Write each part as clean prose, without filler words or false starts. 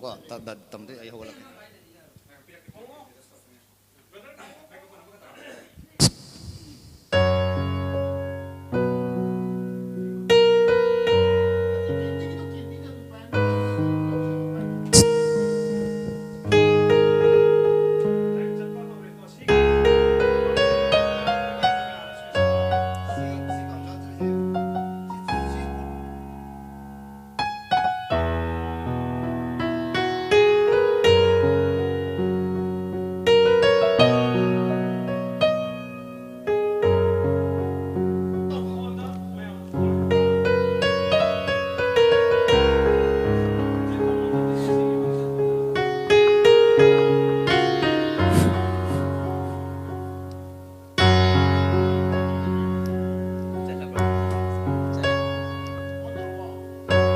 ko tamde ay hawala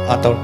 atau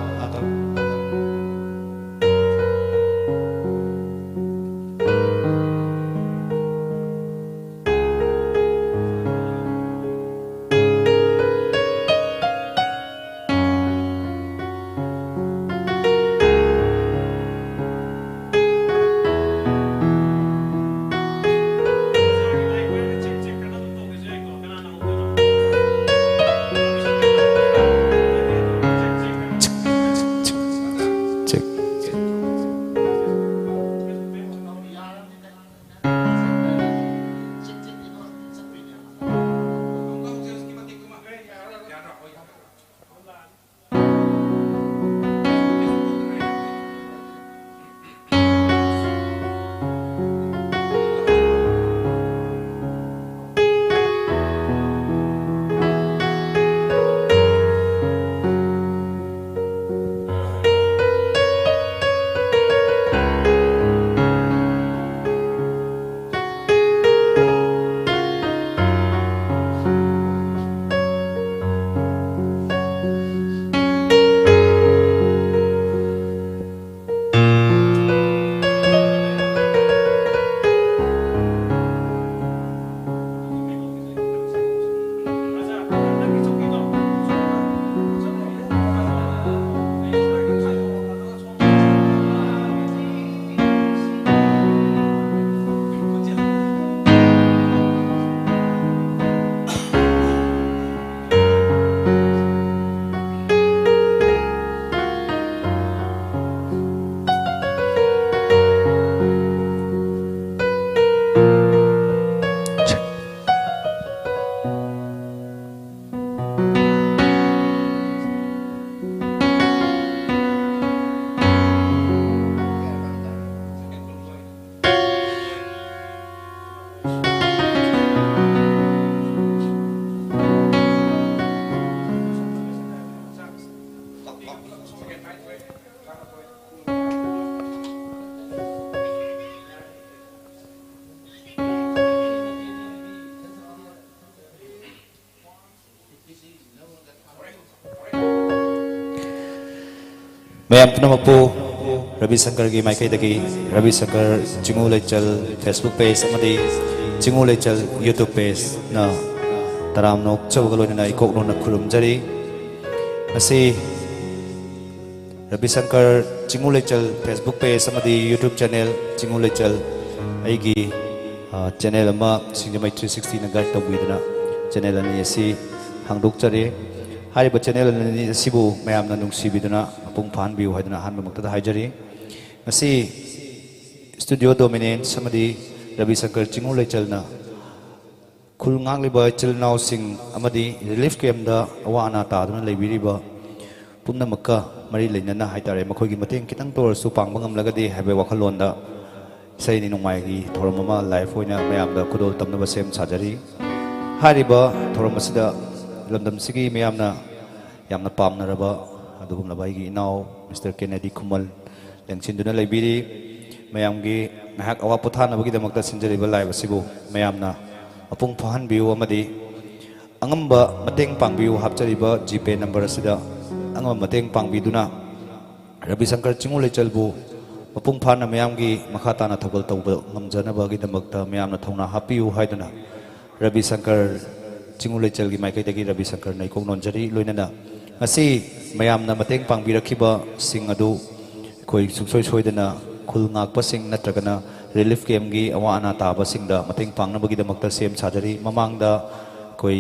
Mayam Tunamapu, Ravi Shankar Gi Maikai Dagi, Ravi Shankar Chingu Lechal Facebook page, Amadi Chingu Lechal YouTube page, na Taram no Chawagalo na Ikok no Nakurum Jari. Nasi Ravi Shankar Chingu Lechal Facebook page, Amadi YouTube channel Chingu Lechal Aigi channel ama Singamai 360 na guide tawidna channel ani si Hangduk Jari. Hari channel ni sibu mayam na nung sibiduna apung fan view haiduna han makta haijari ngasi studio dominant samadi Ravi Shankar Chingu Lechal na khul ngang liba chil naw sing amadi relief camp da awana ta duna leibiriba pumna makka mari leinana haitare makhoi gi mateng kitang tor su pang bangam lagadi habe wakhalon da sai ni nungmai gi thoromama life hoina mayam da kudol tamna ba sem sajari hariba thoromasida London Sigi Mayamna Yamna Pamna Raba, Adugum Labaigi now, Mr. Kennedy Kumal, Langsinduna Libiri, Mayamgi, Nahak Awaputana Bagi the Magda Sinjariba Live Sibu, Mayamna, Apung Pahan Biu Amadi, Angamba, Mateng Pangbiu, Hapchariba, GP number Sida, Angam Mateng Pangbiduna, Ravi Shankar Chingu Lechalbu, Apung Pana Mayamgi, Makatana Togol Tobo, Namjana Bagi the Magda Mayamna Tona, Happy Haidana, Ravi Shankar. Chingu Lechal gi Maikai Dagi Ravi Shankar na ikong nonjari loinana ngasi mayam na mateng pangbirakiba sing adu कोई सुसोई सोइदना खुल ngakpasing natragana relief camp gi awa ana tabasingda mateng pangnabagidamakta sem sajari mamangda koi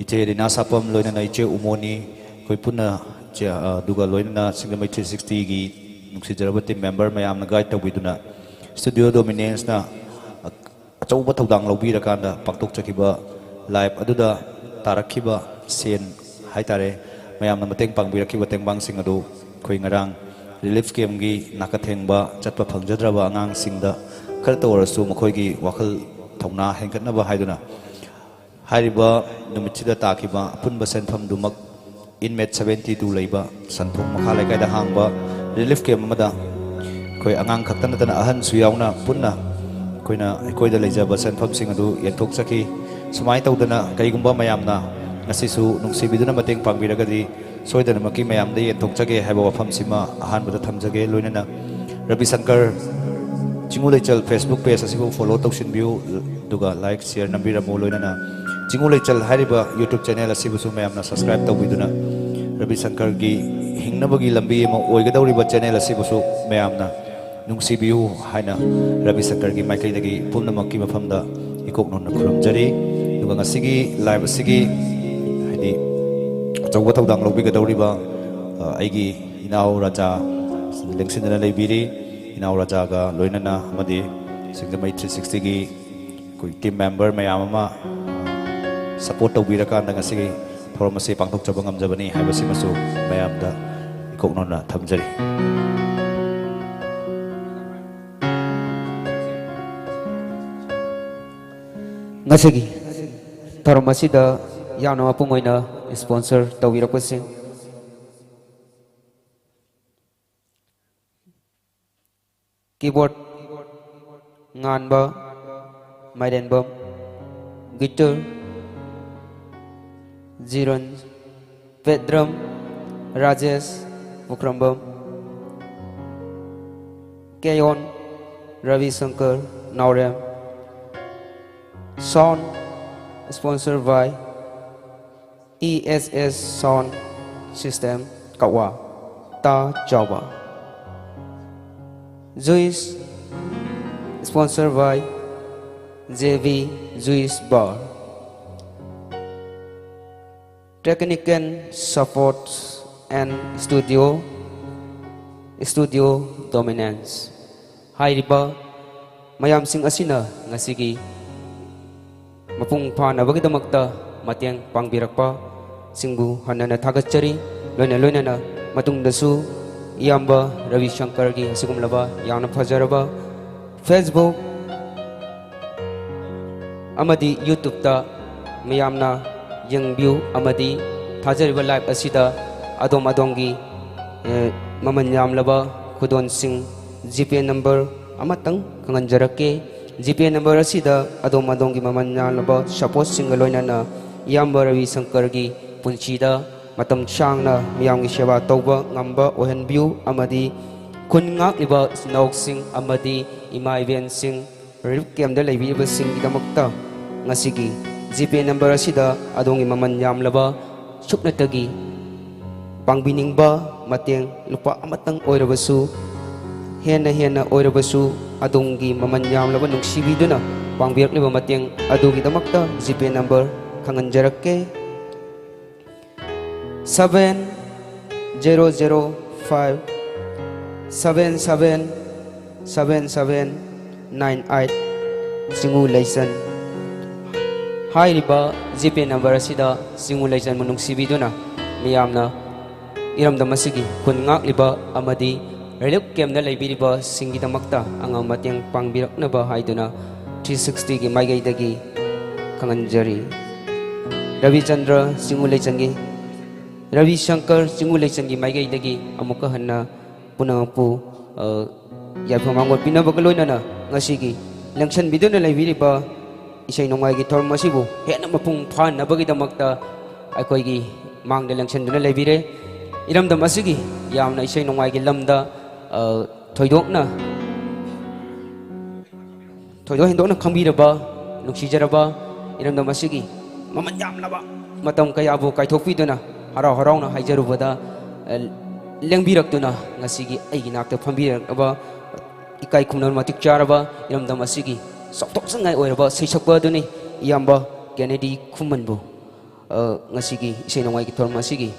iche rina sapam loina na iche umoni koi punna duga loina singamai 360 gi nuksijarabati member mayam na guide tawiduna studio dominance na achauba thodang lobira paktok chakiba live aduda tarakhiba sen haitare mayam na mateng pangbirakiba tengbang sing adu koi ngarang relief camp gi nakathengba chatpa phangjadraba angang singda kharta warasu makhoi gi wakhal thongna hengkatnaba haiduna hariba numitida takiba apunba senpham dumak inmate 72 leiba santhong makha laikai da hangba relief camp amada koi angang khaktana tana ahan suyauna punna koina koida leijaba senpham sing adu yenthok chaki sumai tawdana kaigumba mayamna ngasisu nungsibiduna mateng pangbiragadi soidana maki mayamda yenthok chage haiba wafam sima ahan bada thamjage loinana Ravi Shankar Chingu Leichal Facebook page asibu follow tawsin view duga like share nambira mo loinana Chingu Leichal hariba YouTube channel asibu su mayamna subscribe tawbiduna Ravi Shankar gi hingnabagi lambi ma oigadawriba channel asibu su mayamna nungsibiu haina Ravi Shankar gi maikai pumna makki mafamda ikok non khulamjari duga ngasigi live asigi haidi chawba tawdang lobigadawriba aigi inau raja lengsindana leibiri inau raja ga loinana amadi singamai 360 gi koi team member mayam ama support tawbirakan ngasigi forum ase pangthok chaba ngamjabani haibasi masu mayamda ikok nonna thamjari ngasigi forum asida yana apungoina sponsor tawirakwasing keyboard nganba maidenbam guitar Jiran Pedram Rajesh Mukrambam Kayon Ravi Shankar Naurem Sound sponsored by ESS Sound System Kawa Ta Java Juice sponsored by JV Juice Bar Technical support and studio dominance hairiba mayam sing asina ngasigi mapung phanabagidamakta mateng pangbirakpa singbu hanana thagachari loina matungdasu iyamba Ravi Shankar gi sigumlaba yamna phajaraba Facebook amadi YouTube ta mayamna yang view amadi thajariba live asida adom adongi maman yamlaba khudon sing GP number amatang kanganjarake GP number asida adom adongi maman yamlaba support singaloina na yamba Ravi Shankar gi punchida matam changna miyamgi sewa tauba ngamba ohen view amadi kun ngak liba nok sing amadi ima event sing relief camp da leibiba sing gidamakta ngasigi GP number asida adongi maman yamlaba suknatagi pangbiningba mateng lupa amatang oirabasu hena oirabasu adongi maman yamlaba nuksibiduna pangbirakleba mateng adugi damakta GP number kanganjarakke 7005 777798 Chingu Leichal hairiba GP number asida Chingu Leichal munung sibiduna miyamna iramdam asigi kun ngakliba amadi relief camp na leibiriba singidamakta angang mateng pangbiraknaba haiduna 360 gi maigaidagi kanganjari Ravi Chandra Chingu Leichal gi Ravi Shankar Chingu Leichal gi maigaidagi amuka hanna punapu yaphamagot pinabagaloina ngasigi langshan biduna leibiriba isay nongai gi thorm asibu hena mapung phan nabagidamakta aikoigi mangda langshan duna leibire iramdam asigi yamna isay nongai gi lamda thoidokna hindokna khangbiraba nuksijaraba iramdam asigi maman yamlaba matam kayabu kaithokpiduna harau harauna haijarubada ꯂꯦꯡꯕꯤꯔꯛꯇꯨꯅ ꯉꯁꯤꯒꯤ ꯑꯩꯒꯤ ꯅꯥꯛꯇ ꯐꯝꯕꯤꯔꯛꯂꯕ ꯏꯀꯥꯏ ꯈꯨꯝꯅꯕ ꯃꯇꯤꯛ ꯆꯥꯔꯕ ꯏꯔꯝꯗꯝ ꯑꯁꯤꯒꯤ ꯆꯥꯎꯊꯣꯛꯆꯅꯤꯡꯉꯥꯏ ꯑꯣꯏꯔꯕ ꯁꯩꯁꯛꯄ ꯑꯗꯨꯅꯤ ꯏꯌꯥꯝꯕ ꯀꯦꯅꯦꯗꯤ ꯈꯨꯃꯟꯕꯨ ꯉꯁꯤꯒꯤ ꯏꯁꯩ ꯅꯣꯡꯃꯥꯏꯒꯤ ꯊꯧꯔꯝ ꯑꯁꯤꯒꯤ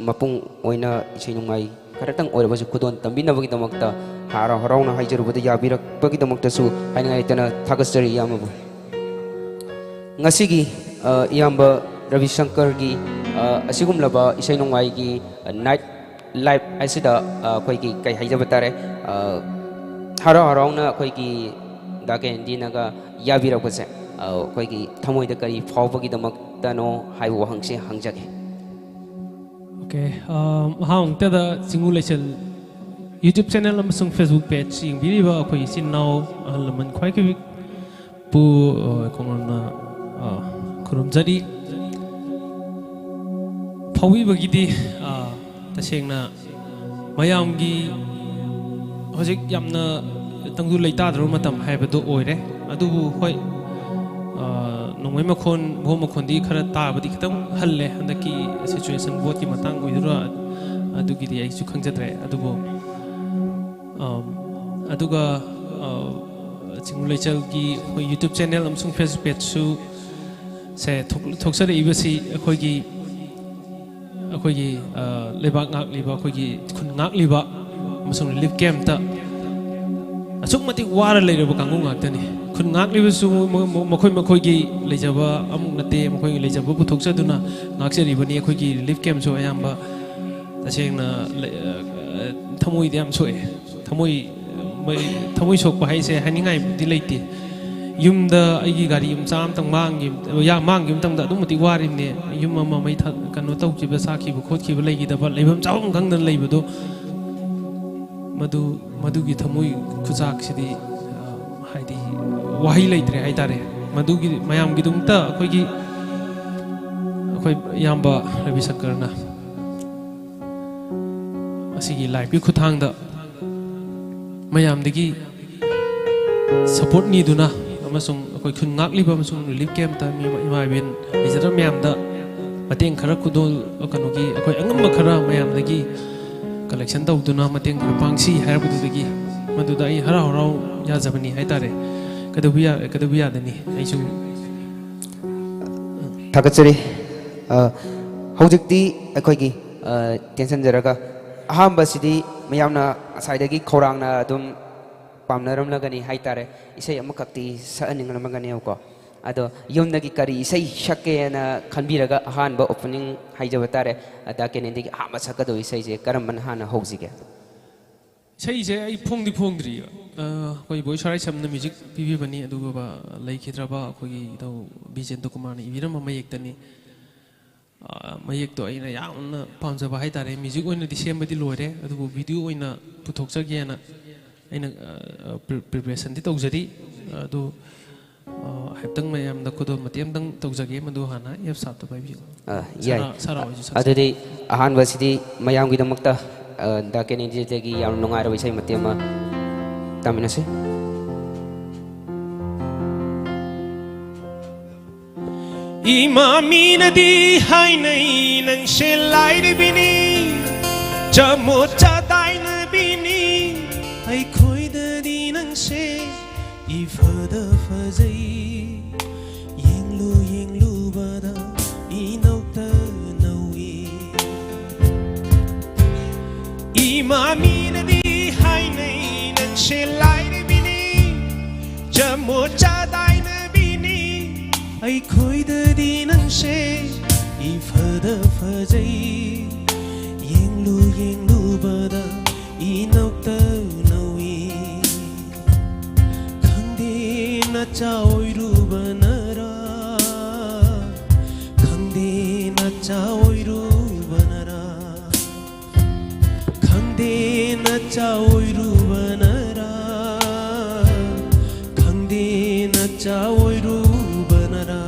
ꯃꯄꯨꯡ ꯑꯣꯏꯅ ꯏꯁꯩ ꯅꯣꯡꯃꯥꯏ ꯈꯔꯇꯪ ꯑꯣꯏꯔꯕꯁꯨ ꯈꯨꯗꯣꯜ ꯇꯝꯕꯤꯅꯕꯒꯤꯗꯃꯛꯇ ꯍꯔꯥꯎ ꯍꯔꯥꯎꯅ ꯍꯥꯏꯖꯔꯨꯕꯗ ꯌꯥꯕꯤꯔꯛꯄꯒꯤꯗꯃꯛꯇꯁꯨ ꯍꯥꯏꯅꯤꯡꯉꯥꯏ ꯂꯩꯇꯅ ꯊꯥꯒꯠꯆꯔꯤ ꯏꯌꯥꯝꯕꯕꯨ ꯉꯁꯤꯒꯤ ꯏꯌꯥꯝꯕ ꯔꯕꯤ ꯁꯪꯀꯔꯒꯤ ꯑꯁꯤꯒꯨꯝꯂꯕ ꯏꯁꯩ ꯅꯣꯡꯃꯥꯏꯒꯤ ꯅꯥꯏꯠ ꯂꯥꯏꯐ ꯑꯁꯤꯗ ꯑꯩꯈꯣꯏꯒꯤ ꯀꯩ ꯍꯥꯏꯖꯕ ꯇꯥꯔꯦ ꯍꯔꯥꯎ ꯍꯔꯥꯎꯅ ꯑꯩꯈꯣꯏꯒꯤ ꯗꯥ ꯀꯦꯅꯦꯗꯤꯅꯒ ꯌꯥꯕꯤꯔꯛꯄꯁꯦ ꯑꯩꯈꯣꯏꯒꯤ ꯊꯃꯣꯏꯗ ꯀꯔꯤ ꯐꯥꯎꯕꯒꯤꯗꯃꯛꯇꯅꯣ ꯍꯥꯏꯕ ꯋꯥꯍꯪꯁꯦ ꯍꯪꯖꯒꯦ ओके अहमद चिंगू लेचल यूट्यूब चैनल फेसबुक पेज यंगबीरीबा अखोई इचिन नाव अहल लमन ख्वाइखि पु कोंगना खुरुमजरी फावीबगिदि तसेंगना मयामगी हजिक यामना तंगदु लेताद्रो मतम हाइबदो ओइरे अदुबु होय नोंमै मखोन भो मखोनदी खरा ताबदी खतम हल्ले हंदकी सिचुएशन बोत की मतंग ओइदुरा अदुगिदि आइसु खंगजद्रे अदुबो अदुगा चिंगु लेचल की यूट्यूब चैनल अमसुंग फेसबुक पेज सु से थोक्सरे इबसी अखोगी अखोगी लेबाक ngak liba अखोगी खुन ngak liba अमसुंग रिलीफ कैंप ता असुक मतिक वार लेरबो कांगु ngak खुन ngak लिबसु मखोय मखोयगी लेजबा अमुक नते मखोयगी लेजबा पुथोक्सदुना ngakजरिबनी अखोयगी रिलीफ कैंप सो अयाम्बा तसेंगना थमोय याम सोए थमोय सोक हाइसे हानिंगाय दि लेते युमदा अइगी गाड़ी युम चाम तंग मांगी या मांगी युम तंग अदुम मति वारिने युम अमा मै कनो तौखिबा साखिबा खोतखिबा लेगिदबा लेबम चावम खंगदन लेबदो मधुगी थमोय खुजाक सिदी हाइदी वाही लेत्रे हाइतारे मधुगी मयामगी दुमता अखोयगी अखोय याम्बा रवि शंकरना असिगी लाइफकी खुथांगदा मयामदगी सपोर्ट नीदुना अमसुंग अखोय खुन ngakliba अमसुंग रिलीफ कैंप ता इमाबिन इजरा मयामदा मतेंग खरा कुदोल कनोगी अखोय अंगम खरा मयामदगी कलेक्शन तौदुना मतेंग पांगसी हायरबदुदगी मदुदा आई हरा हराव याजबनी हाइतारे कदबिया दनी आइसु थागतचरी हौजिक्ति अखोयगी टेंशन जरगा अहमबसिदी मयामना असाइदगी खौरांगना अदुम पामनरमलगनी हाइतारे इसै अमखक्ति सअनिंगलमगनेको अदो युमनगी करी इसै शकेना खनबिरगा अहानबा ओपनिंग हाइजबा तारे दा केनेदीगी अहम सकदो इसैजे करमबन हाना हौजिगे इसे आई फोंद्री कोई बोई सराय समन म्यूजिक पीबीबनी अदुगबा लेखिद्रबा कोई दो बीजेन कुमार इबिरम मयेक्तनी मयेक्तो अइना यामना पामजबा हाइतारे म्यूजिक ओइना दि सेमबदि लोरे अदुबु वीडियो ओइना पुथोक्सगेना अइना प्रिपरेशन दि तौजरी अदु हैतंग मयामदा खुदोल मतेमदंग तौजगे मदु हाना एफ सात बाइबि याय अदुदि अहानबसिदि मयामगिदमक्ता दा केनेडीदगी याम नुंगाइरबा इसै मतेमा तामिनसे इमामी नदी हाइनै नंसे लाइरबिनी जमो चादाइन बिनी आई खोइददि नंसे इफदा फजै येंगलु बदा इनौता नौई इमामी नदी हाइनै नंसे लाइरबिनी जमो चादाइन बिनी आई खोइददि नंसे इफदा फजै येंगलु बदा इनौता नौई खंदे नचा ओइरुबनरा खंदे नचा ओइरुबनरा खंदे नचा ओइरुबनरा खंदे नचा ओइरुबनरा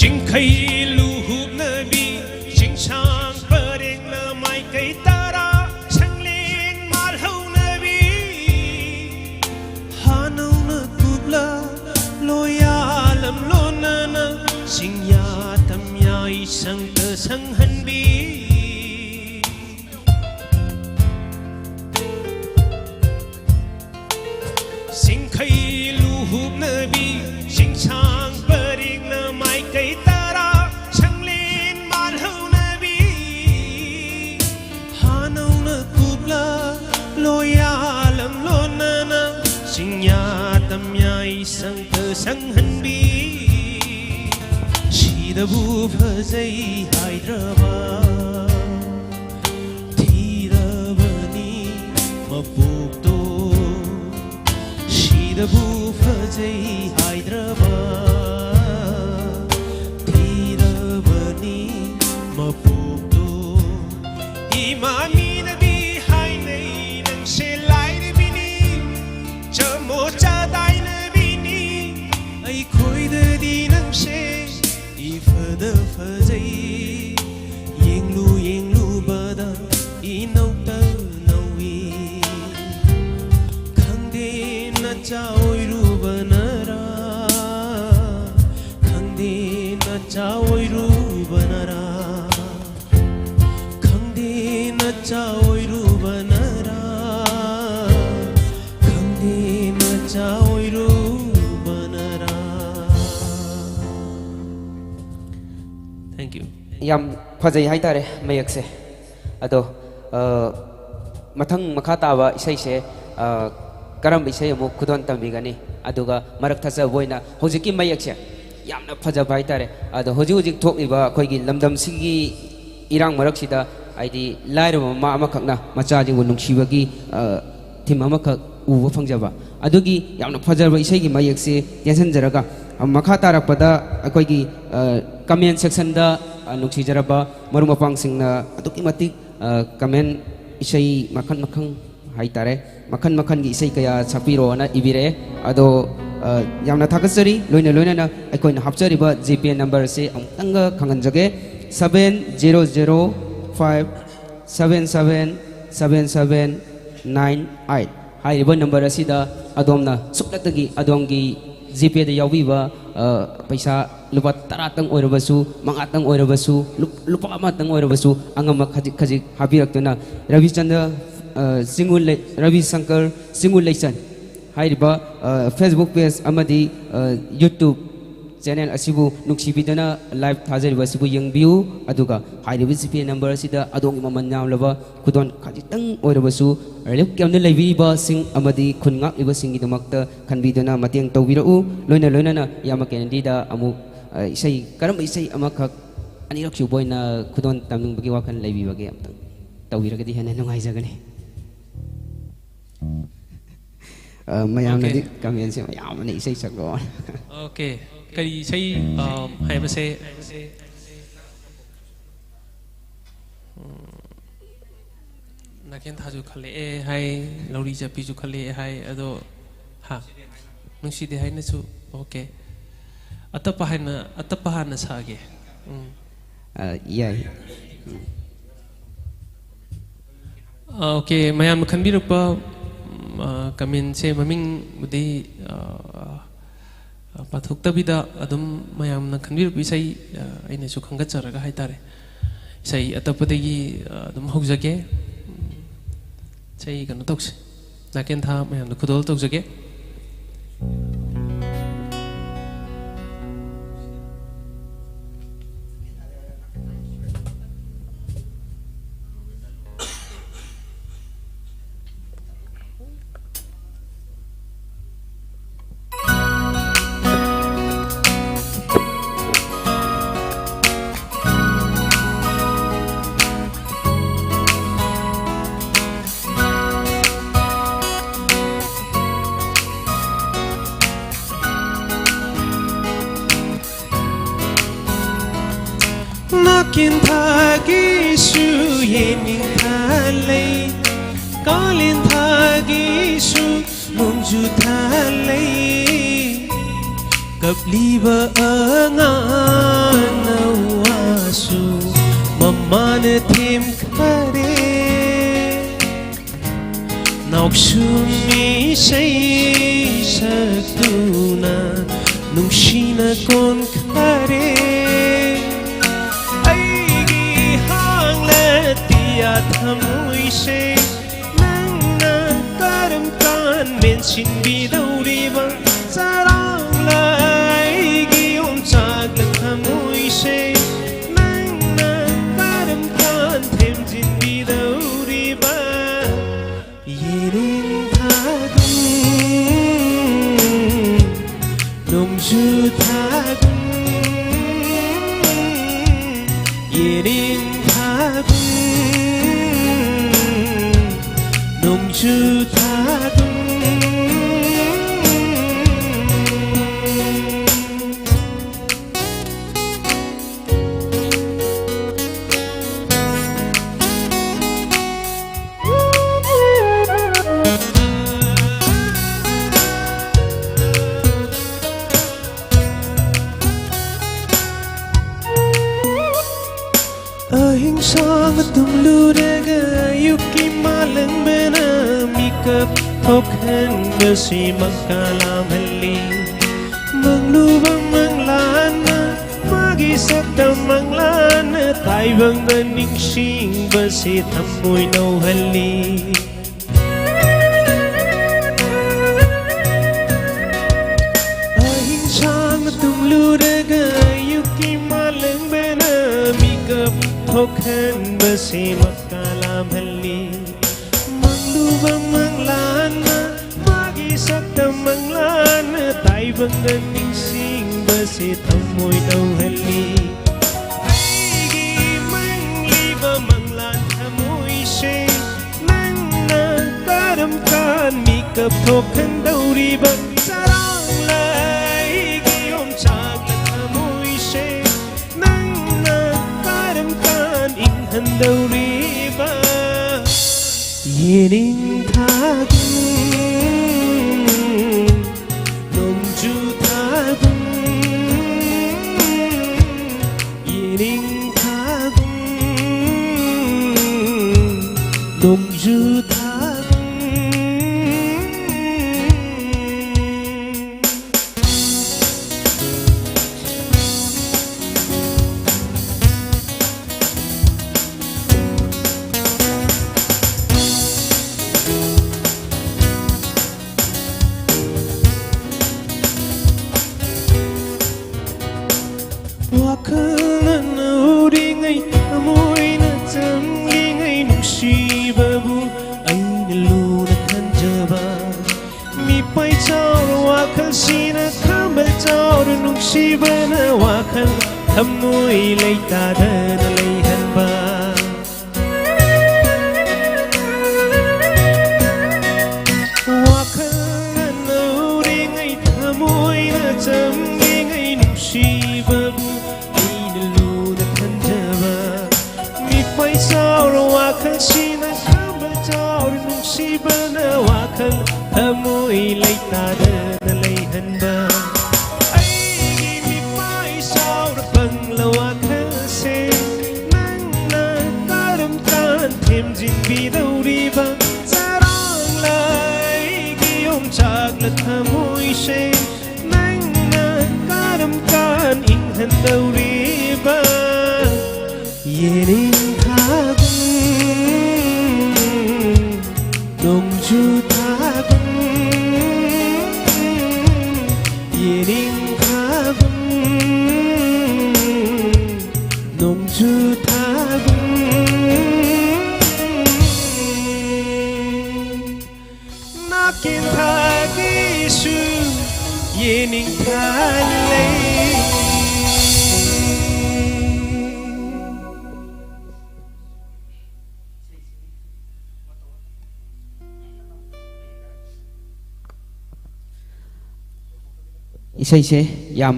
Jingkai luhub nabi Jingchang pereng na mai kai tara Changlin malhau nabi Hanau na kubla loyalam lonana Singya tamya isang kasang hanbi Singkai luhub nabi Jingchang pereng na mai kai tara Changlin malhau nabi Hanau na kubla loyalam lonana Singya tamya isang kasang hanbi Shidabu phazai Hyderabad Thirabani mapukto Shidabu phazai Hyderabad Thirabani mapukto Imami nabi hainai nang selai bini Chamo chadai nabi ni ai khoi da di nang se ifada phazai yenglu bada inau ta nawi khangde na chaoi ru banara khangde na chaoi ru banara khangde na chaoi ru banara khangde na chaoi ru banara Thank you. yam phajai hai tare mayak se ado mathang makha tawa isai se karam isai amu khudon tambigani aduga marak thasa boina hojiki mayak se yamna phaja bai tare ado hojik thokliba khoigi lamdam singi irang marak sida aidi lairo ma amakhakna macha jingu nungshibagi thim amakhak uba phangjaba adugi yamna phajaba isai gi mayak se tension jaraga makha tarakpada akoigi comment section da nuksi jaraba maru mapang singna atuki mati comment isai makhan haitare makhan gi isai kaya chapiro na ibire ado yamna thakasari loina na akoina hapchariba gpn number se amtanga khanganjage 7005777798 hairiba number asida adomna suklatagi adongi GPay da yawiba paisa lupa taratang oirabasu mangatang oirabasu lupa amatang oirabasu angama khajik habirakna Ravi Chandra Ravi Shankar Simulation hairiba Facebook page amadi YouTube channel asibu nuksibidana live thajariba sibu yengbiu aduga hairiba GPay number asida adongi mamanyam laba kudon khajitang oirabasu relip kyamna leibiba sing amadi khungak iba singi damakta khanbidana mateng tawbirau loina na yama kendi da amu isai karam isai amakak anirak su boina kudon tamnung bagi wakan leibibagi amtang tawbiragadi hana nungai jagani mayam nadi kamian se mayam na isai saklo Okay kari isai hai base naken thaju khale hai lauri japi ju khale hai ado ha nungsi de hai na su okay atapa hana sage yai okay mayam khanbirukpa kamin se maming budi pathuktabida adum mayam na khanbiruk isai aina su khangatjaraga haitare isai atapadagi adum hogjage Say kano tokse naken tha mayam na khudol toksage Nakin thagi su yening thalai kalin thagi su mungju thalai kapliba anga mana thêm khare nọc sumi say sakuna nung shina kon khare ai gi hang le tia thamui se nang na karam kan men sin bi dauri ba sarang lai gi chak la thamui se nang na karam kan thêm jin bi dauri ba yerin thagum nong ju thagum yerin thagum nong ju thagum Ahing sang tum luraga yuki malang bena mikap thokhan basi makalam halli manglubang manglana magi sakam manglana tai bang daning sing basi thamoy no halli ahing sang tum luraga yuki malang bena mikap thokhan basi makalam halli manglubang manglana magi sakam manglana tai bang daning sing basi thamoy no halli aigi mangliba manglan thamoy se nang na karam kan mikap thokhan dauri ba sarang lai gi om chak la thamoy se nang na karam kan inghan dauri ba yening thagum nong ju thagum yening thagum nong ju thagum Wakalan na uringay amoy na tamlingay nung shibabu ay nalunakan jaba mipay tauro wakal sinakambal tauro nung shiba na wakal amoy lay tada na layhan ba wakalan na uringay amoy na tamlingay nung shibabu wakal sinakambal tauro nung shiba na wakal amoy lay tada na layhan ba ay gimipay saura banglawa kasi nang nakaramtan himjin bidauri ba sarang lay giyong chaklat amoy se nang nakaramtan inghan dauri ba yening thagum nong ju thagum yening thagum nong ju thagum nakin thagisu yening thalay ꯏꯁꯩꯁꯦ ꯌꯥꯝ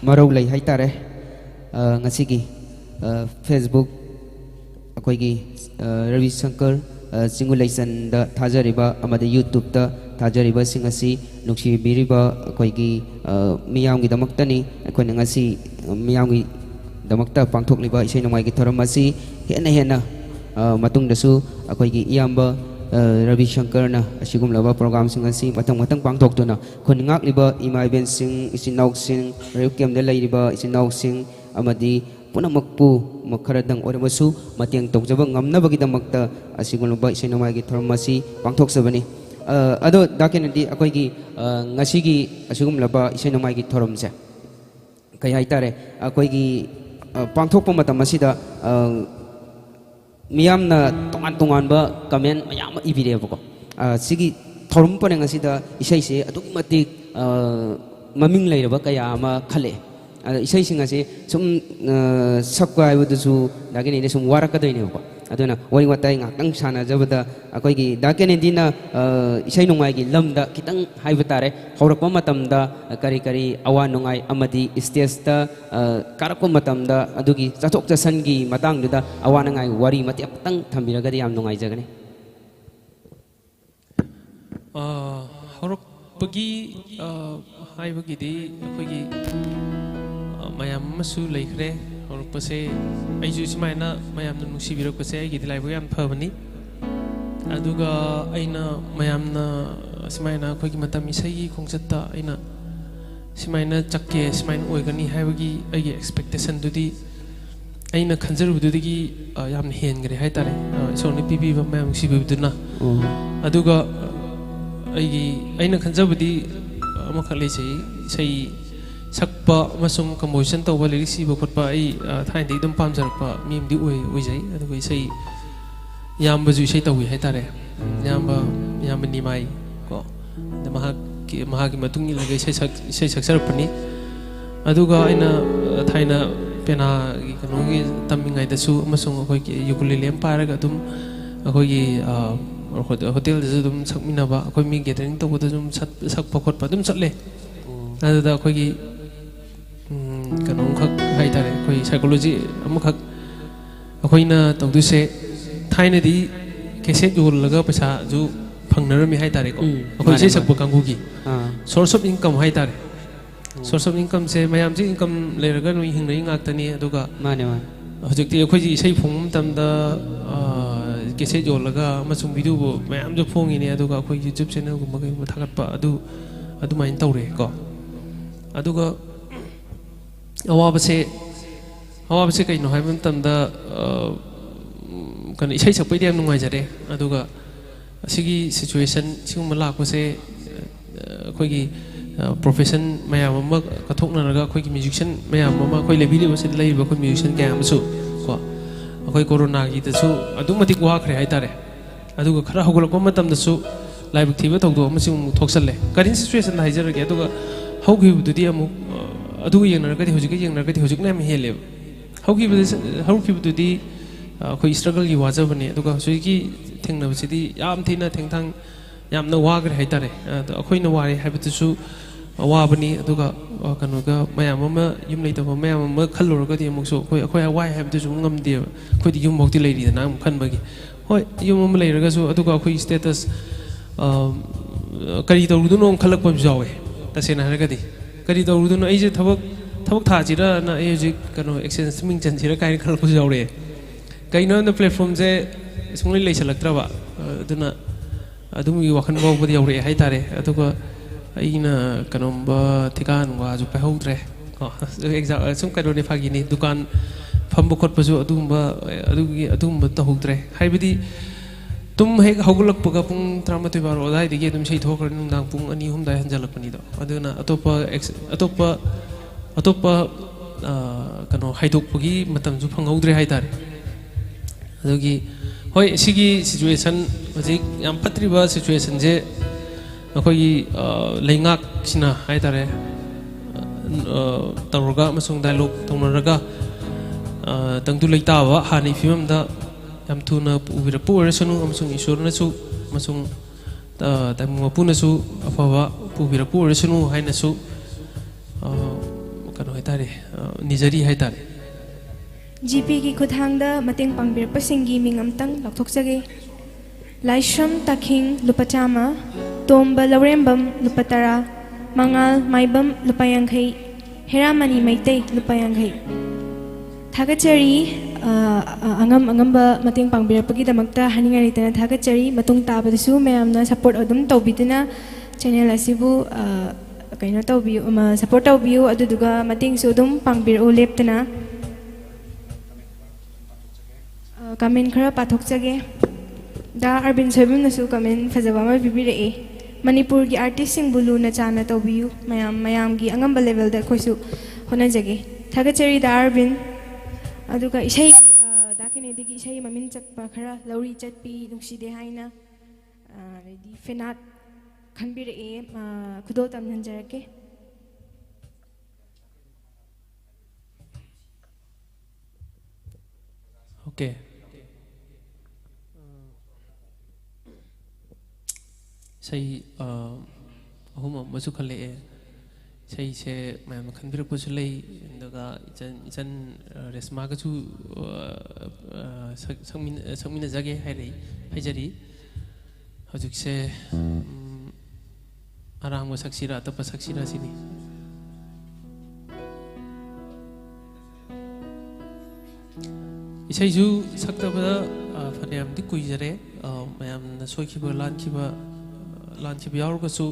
ꯃꯔꯧ ꯂꯩ ꯍꯥꯏꯇꯥꯔꯦ ꯉꯁꯤꯒꯤ Facebook ꯑꯩꯈꯣꯏꯒꯤ ꯔꯕꯤ ꯁꯪꯀꯔ ꯆꯤꯡꯒꯨ ꯂꯩꯆꯟꯗ ꯊꯥꯖꯔꯤꯕ ꯑꯃꯗꯤ ꯌꯨꯇ꯭ꯌꯨꯕꯇ ꯊꯥꯖꯔꯤꯕꯁꯤꯡ ꯑꯁꯤ ꯅꯨꯡꯁꯤꯕꯤꯔꯤꯕ ꯑꯩꯈꯣꯏꯒꯤ ꯃꯤꯌꯥꯝꯒꯤꯗꯃꯛꯇꯅꯤ ꯑꯩꯈꯣꯏꯅ ꯉꯁꯤ दमक्ता पांथोकलिबा इसे नोंगाई की थोरम असी हेना हेना मतुंगदसु अखोइगी इयाम्बा रवि शंकर ना असिगुमलबा प्रोग्राम सिंग असी मतंग मतंग पांथोकतुना खुनिंगाक्लिबा इमा इबेन सिंग इसिनाउ सिंग रेउकेमदे लैरिबा इसिनाउ सिंग अमदी पुनमक्पु मखरदंग ओरमसु मतेंग तौजबा ngamnabagidamakta asigulba इसे नोंगाई की थोरम असी पांथोकसबनी अदो दाकेनदी अखोइगी ngасigi असिगुमलबा इसे नोंगाई की थोरम से कई हाइतारे अखोइगी पांथोकपा मतम असिदा मियामना तोंगान तोंगानबा कमेंट मयाम इबिरेबको सिगी थोरम परेंग असिदा इसेसे अदुक मतिक ममिंग लैरबा कया अमा खले इसे सिंग असे सुम सबका आइबदसु दाकेनेदे सुम वारकदैनेबको अदुना वरि वताई ngakdang sanajabada अखोइगी दाकेनेदिना इसे नोंगाइगी लमदा खितंग हाइबा तारे हौरकपा मतमदा करी करी अवा नोंगाई अमदी स्टेजता कारकपा मतमदा अदुगी चथोक चसनगी मतंगदुदा अवा नोंगाई वरि मते खितंग थंबिरगदि याम नोंगाई जगने हौरकपगी हाइबगिदि अखोइगी मयाम मसु लैखरे हौरकपसे आइजु सिमाइना मयामना नुसिबिरकपसे आइगिदि लाइबो याम फबनी अदुगा आइना मयामना सिमाइना अखोइगी मतम इसेगी खोंगचत्ता आइना सिमाइना चक्के सिमाइना ओइगनी हाइबगी आइगी एक्सपेक्टेशन दुदी आइना खंजरुबदुदगी यामना हेनगरे हाइतारे सोनि पिबिबा मयाम नुसिबिबदुना अदुगा आइगी आइना खंजबदी अमखलेसे सही सकपा मसुम कंपोजिशन तौबा लिरिक सिबा खोटपा आई थाइनदि दम पामजरपा मीमदि ओइजै अदुगा इसै यामबजु इसै तौइ हाइतारे याम निमाई को महाकी मतुंगी लगे इसै सक्सरपनी अदुगा आइना थाइना पेना की कनोगी तमिंगाइदसु अमसुम अखोइगी युकुलेलेम पारगा दुम अखोइगी होटल दम सकमिनबा अखोइ मी गैदरिंग तौबदा दुम सकपा खोटपा दुम चले अदुदा अखोइगी कनोखक हाइतारे अखोइ साइकोलॉजी अमखक अखोइना तौदुसे थाइनदी केसेट योलगा पैसा जो फंगनरमी हाइतारे को अखोइ से सकपा कांगुगी सोर्स ऑफ इनकम हाइतारे सोर्स ऑफ इनकम से मयाम जी इनकम लेरगा नुइ हिंगनै ngaktani aduga माने मान हजक्ति अखोइ इसै फोंग तमदा केसेट योलगा अमसुम वीडियो बो मयाम जो फोंगिने अदुगा अखोइ यूट्यूब चैनल गुमा कै थागतपा अदु माइन तौरे को अदुगा अवाबसे कइनो हाइबम तमदा कन इसै सकपैदि याम नुंगाइजरे अदुगा असिगी सिचुएशन सिगुम लाकपसे अखोइगी प्रोफेशन मयाम अमा कथोकनरगा अखोइगी म्यूजिशियन मयाम अमा अखोइ लेबिलिबसे लैबा अखोइ म्यूजिशियन क्या अमसु को अखोइ कोरोना की दसु अदुमति वाखरे हाइतारे अदुगा खरा हौगलकपा मतमदसु लाइबक थीबा तौदो अमसिम थोक्सले करिन सिचुएशन हाइजरगे अदुगा हौगिबदुदि अमु अदुगा येंगनरगदि हुजिकने हम हेले हौगिबदुदि अखोइ स्ट्रगल की वाजबने अदुगा हुजिकी थेंगनबसिदि याम थीना थेंथांग यामना वागरे हाइतारे अखोइना वारे हाइबदुसु वाबनी अदुगा कनोगा मयाम अमा युम लेतबा मयाम अमा खल्लोरगदि अमुसु अखोइ वाइ हाइबदुसु ngamde अखोइदि युम मौक्ति लैरिदना अम खनबगी होय युम अमा लैरगसु अदुगा अखोइ स्टेटस करी तौरुदुनो खलकपम जावे तसेना हरगदि करी तौरुदुनो आइजे थबक थाजिरा ना एजिक कनो एक्सचेंज मिंग चनसिरा काइन खलकपु जावरे कइनो न प्लेटफॉर्म से सुंगलै लैसलक्त्रबा अदुना अदुमि वखन बावबदि यावरे हाइतारे अदुगा आइना कनोंबा थिकान वाजु पाहौद्रे को एग्जाम सुम कनोनि फागिनि दुकान फम्बो खोटपसु अदुगुम्बा तहौद्रे हाइबदि तुम हेक हौगलकपगा पुंग 13 बारो अदाइदि तुम sei थोखर नुंदांग पुंग 2-3 दाइ हंजलकपनिदो अदुना अतोपा कनो हाइदोकपगी मतमजु फंगौद्रे हाइतारे अदुगी होय सिगी सिचुएशन हजिक याम फत्रिबा सिचुएशन जे अखोई लेंगाक सिना हाइतारे तौरगा मसुंग डायलॉग तौनरगा तंगदु लैताबा हानि फिममदा याम थुना उबिरपु ओरसनु अमसुंग ईश्वरनसु मसुंग तमपुनसु अफवा पुबिरपु ओरसनु हाइनसु कनो हाइतारे निजरी हाइतारे जीपी की खुदांगदा मतेंग पांगबिरपसिंगी मिंगमतंग लौथोकजगे Laishram तखिंग लुपचामा तोंबा लौरेंबम लुपतरा मंगाल Maibam लुपायांगै हेरामनी Meitei लुपायांगै थागचरी angam angamba mating pangbirapagi damakta haninga ritana थागचरी matung tabadasu mayamna support adum tawbiduna channel asibu kaino tawbiu support tawbiu aduduga mating su adum pangbiru leptana comment khara pathokchage da Arvin Soibum nasu comment fajaba ma bibire Manipur gi artist sing bulu na chana tawbiu mayam gi angamba level da khoisu honajage थागचरी da Arvin aduga isai dakine digi isai mamin chakpa khara lauri chatpi nungside haina ready fenat khanbire khudo tam nanjarake Okay. Say ahum masu khale say se mayam khanbir ko sulai daga ijan resma ga chu sakmin jage hai rei haijari hojik se arang mo saksira tapa saksira sini isai ju saktaba phaniam di kuijare mayam na soikiba lanchiba yaur ko su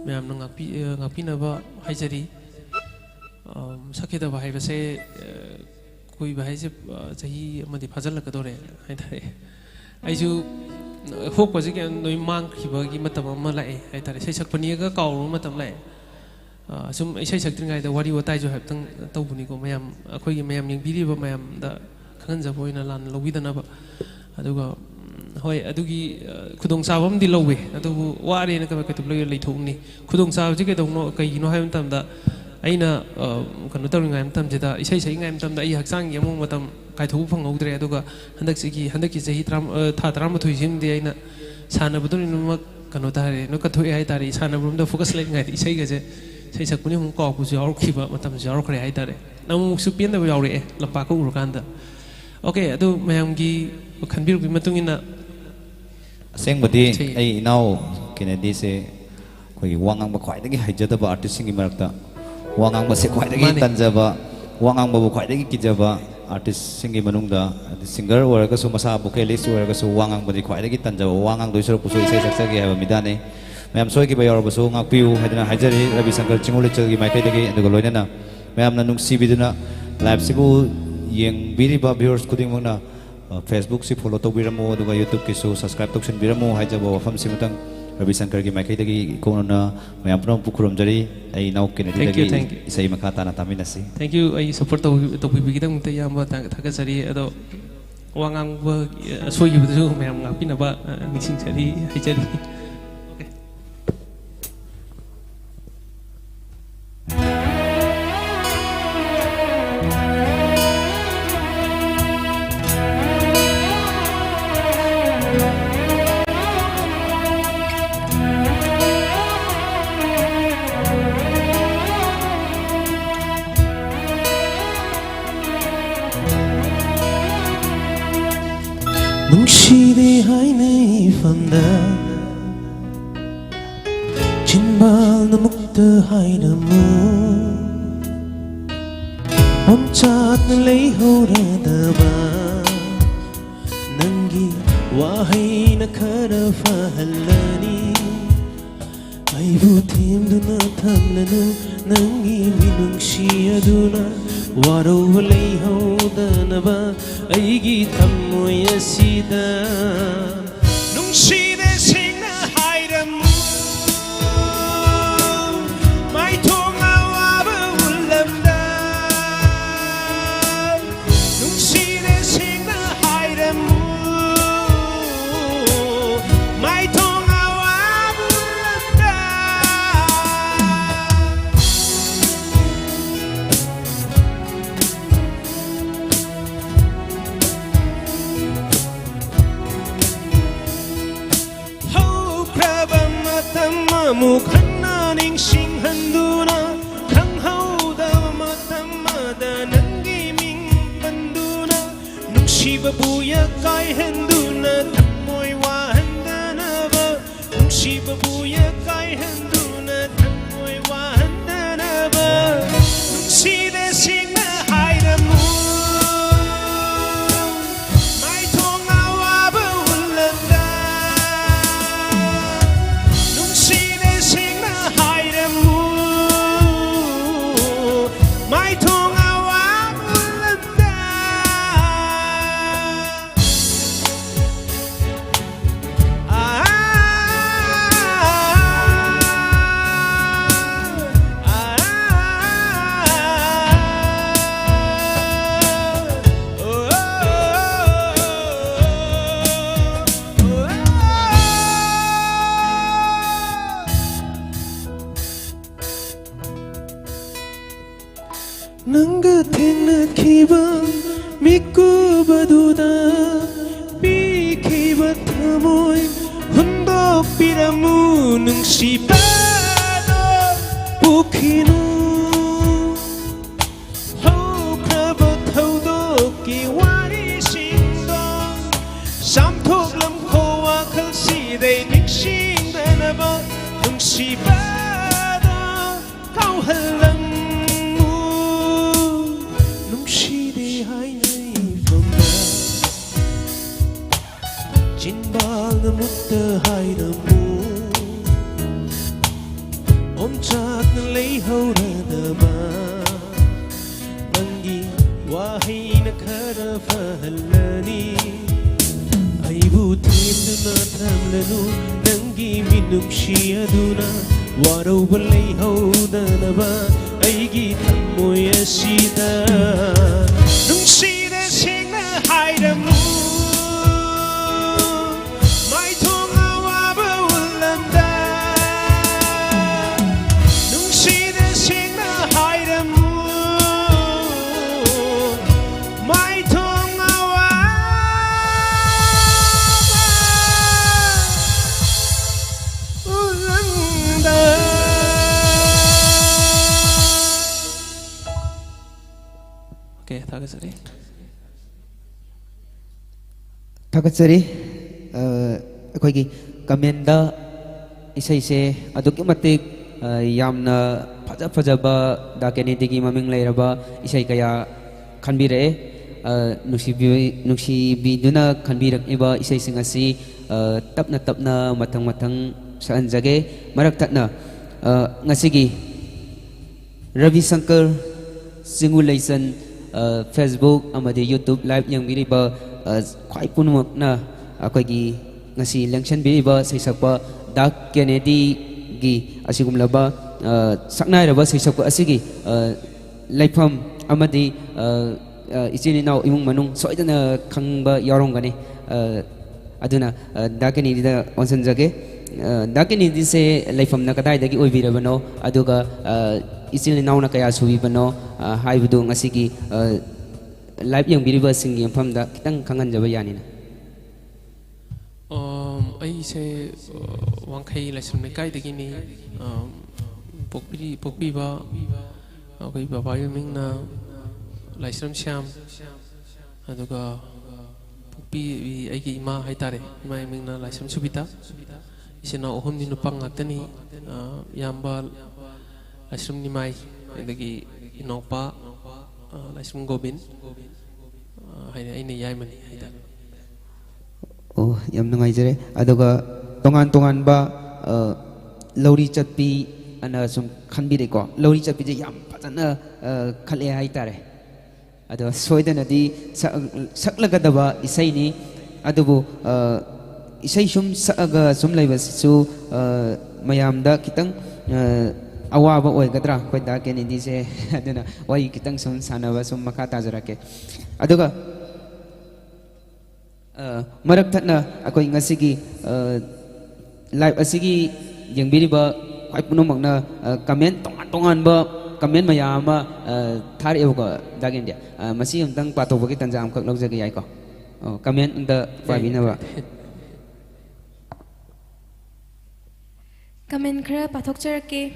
mayam na ngapi na ba haijari sakida ba haiba se kui ba haije chahi amadi phajal la kadore haitare ai ju hok pa jike noi mang khiba gi matam ma lai haitare sai sakpani ga kauru matam lai sum isai saktringai da wari watai ju haptang tawbuni ko mayam akhoi gi mayam ning biri ba mayam da khanjabo ina lan lobidana ba aduga hoi adugi khudong sabam di lowe adu wari na ka ka tubloi leithongni khudong sab ji ke dongno kai no hay tam da aina kanu tawringai tam jeda isai sai ngai tam da ai haksang yamong matam kai thobu phangudre aduga handak ki jahi tha 13 sim di aina sana budun no kanu tare no ka thoi ai tare sana brum da focus lai ngai isai ga je sai sakuni hum ko ku jaur khiba matam jaur khare ai tare namu su pien da yaure lapa ko urkanda okay adu mayam gi khanbir bi matungina asengbadi ai now Kennedy se koi wangang ba khwai dagi haijada ba artist singi marakta wangang ba se khwai dagi tanjaba wangang ba khwai dagi kijaba artist singi manungda singer waraga su masa vocalist waraga su wangang ba khwai dagi tanjaba wangang doi sor puso isai saksa gi haba midane mayam soi gi ba yor ba su ngakpiu haidana haijari Ravi Shankar Chingule chal gi maikai dagi aduga loinana mayam na nungsi biduna live sibu yeng biriba viewers kuding mona Facebook si follow to biramo aduga YouTube ki so subscribe to biramo haijabo wafam simutang Ravi Shankar gi maikai dagi konona mayam prom pukurom jari ai now Kennedy dagi isai makata na taminasi thank you ai support to bigidang ta yamba thakasari ado wangang ba soi gi bu mayam ngapina ba mixing jari haijari Nungshide hainai famda Chinbal na mukta haina mo Omchat na leiho redaba Nangi wahay na kara fahalani Aibu timduna thamlanu Nangi minungshi aduna Waro leiho danaba Aigi thamoy asida Nungshide singna hairam Mai thonga waba ulamda Nungshide singna hairam Mai thonga waba ulamda Mukhanna ningsing handuna khang hauda matamada nangi ming banduna nungsiba buya kai handuna thamoy wa handana ba nungsiba buya kai handuna thamoy wa handana ba nungside singna hairamu Nanga thengnakiba mikubaduda pikiba thamoi hundokpiramu nungsibado pukhinu haukraba thaudoki warisingdo samthoklam kho wakhalsidai niksingdanaba nungsibado kauhallam Jinbal na mutta hairamu Omchak na layhaw na naman Nangi wahay na karafahalani Ay butin na tamlanu Nangi minumshi aduna Waraw balayhaw na naman Ay gitan mo yasida Nung sida sing na hairamu Okay, tagasari. Thakatsari akhoi kamenda isai se adukki matik yamna phajaba da Kennedy gi maming leiraba isai kaya khanbire nuksi duna khanbirak iba isai sing asi tapna mathang saanjage marak tatna ngasigi Ravi Shankar Simulation Facebook amadi YouTube live yang biriba khwai punumak na akogi ngasi election biriba saisakpa da Kennedy gi asigumlaba saknai raba saisakpa asigi laifam amadi ichini nau imung manung soidana khangba yarongani aduna da Kennedy da onsanjage da Kennedy se laifam na kadai dagi oibirabano aduga ichini nau na kaya subibano haibudu ngasigi live yang biriba singi yampham da kitang khanganjaba yanina ai se wangkhai laisram me kai dagi ni pokpi ba akai baba yaming na laisram syam aduga pokpi ai ki ima haitare ima yaming na laisram subita isena ohum ni nupang atani yamba laisram ni mai dagi inopa laisram gobin haina ine yaimani haida oh yam nangaijare aduga tongan ba lori chatpi ana sum khanbire ko lori chatpi je yam phajana khale haitare ado soidana di saklagadaba isai ni adubu isai sum saga sum laibasu mayamda kitang awaba oigadra koi da Kennedy se aduna wai kitang sum sanaba sum makha tajarake aduga marak thatna akoi ngasigi live asigi yengbiriba khwai punumakna comment tongan ba comment mayama thareba dagendia masi amtang patobagi tanjam khak logjage yai ko comment unda pabina ba comment khara pathok charake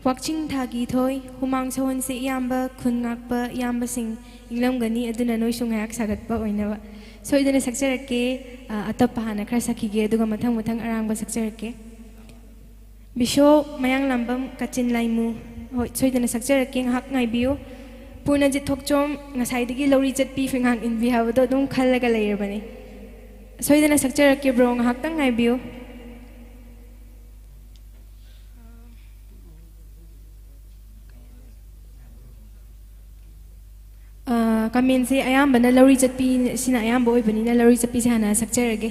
wakching thagi thoi humang sawon se yamba khunngakpa yamba sing inglamgani aduna noi sungayak sagatpa oinaba soidana sakjarake atapa hana khara sakhige aduga mathang arangba sakjarake bisho mayang lambam kachin laimu hoi soidana sakjarake hak ngai biu purna jit thokchom ngasai digi lori chatpi fingang in bi habado dum khallaga leirabani soidana sakjarake bro hak tang ngai biu comment se ayambana lori chatpi sina ayamba oibani lori chatpi se hana sakjarage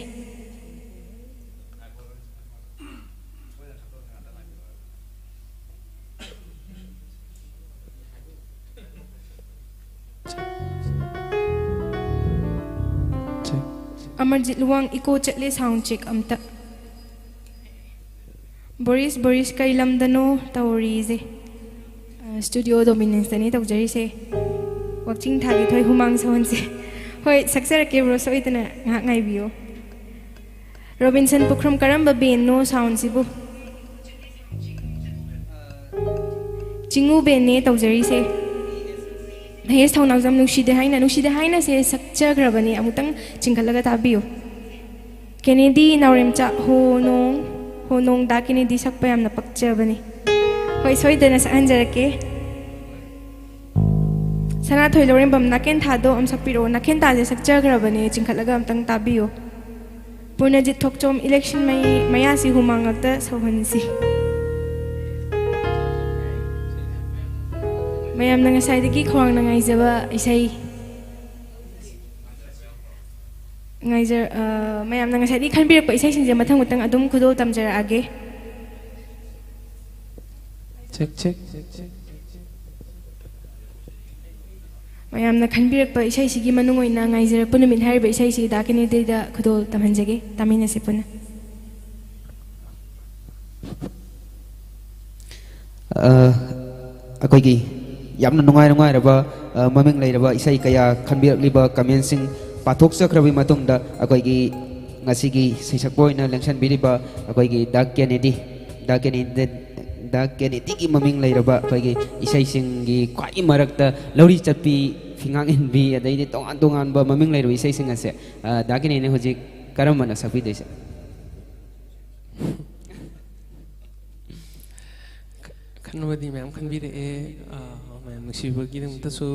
Amarjit luang iko chatle sound check amta Boris kai lamdano tawri je studio डोमिनेंसनी तौजरीसे watching थागी थोय हुमांग सोहनसे होय सक्सरके bro सोइतना ngak ngai biyo Robinson Pukrum karamba ben no sound sibu Jingu ben ne tawjari se Hes thau nawjam nushide haina se sakcha grabani amutang chingkhalaga tabiyo Kennedy Nauremcha ho nong da Kennedy sakpa yamna pakcha bani Hoi soidana sa anjarake Sana thoi lorin bam naken thado am sakpiro naken ta je sakcha grabani chingkhalaga amtang tabiyo Punajit thokchom election maya si humangakta sohansi Mayam nang asai dagi khawang nang aizaba isai ngaijar mayam nang asai di khanbirak pa isai singje mathang mutang adum khudo tamjara age check mayam na khanbirak pa isai sigi manung oina ngaijar punumin hariba isai si dakini da khudo tamhanjage tamina se puna akoigi yamna nungai raba maming lai raba isai kaya khanbirak liba comment sing pathok sakrabi matung da akoigi ngasigi sisakboy na lengshan biriba akoigi da Kennedy ki maming lai raba akoigi isai sing gi kwai marakta lori chapi fingang in bi adai tongan ba maming lai ro isai sing ase da Kennedy ne hojik karamana sakbi deisa kanwadi ma'am khanbire ma'am nuksibagi dangtasu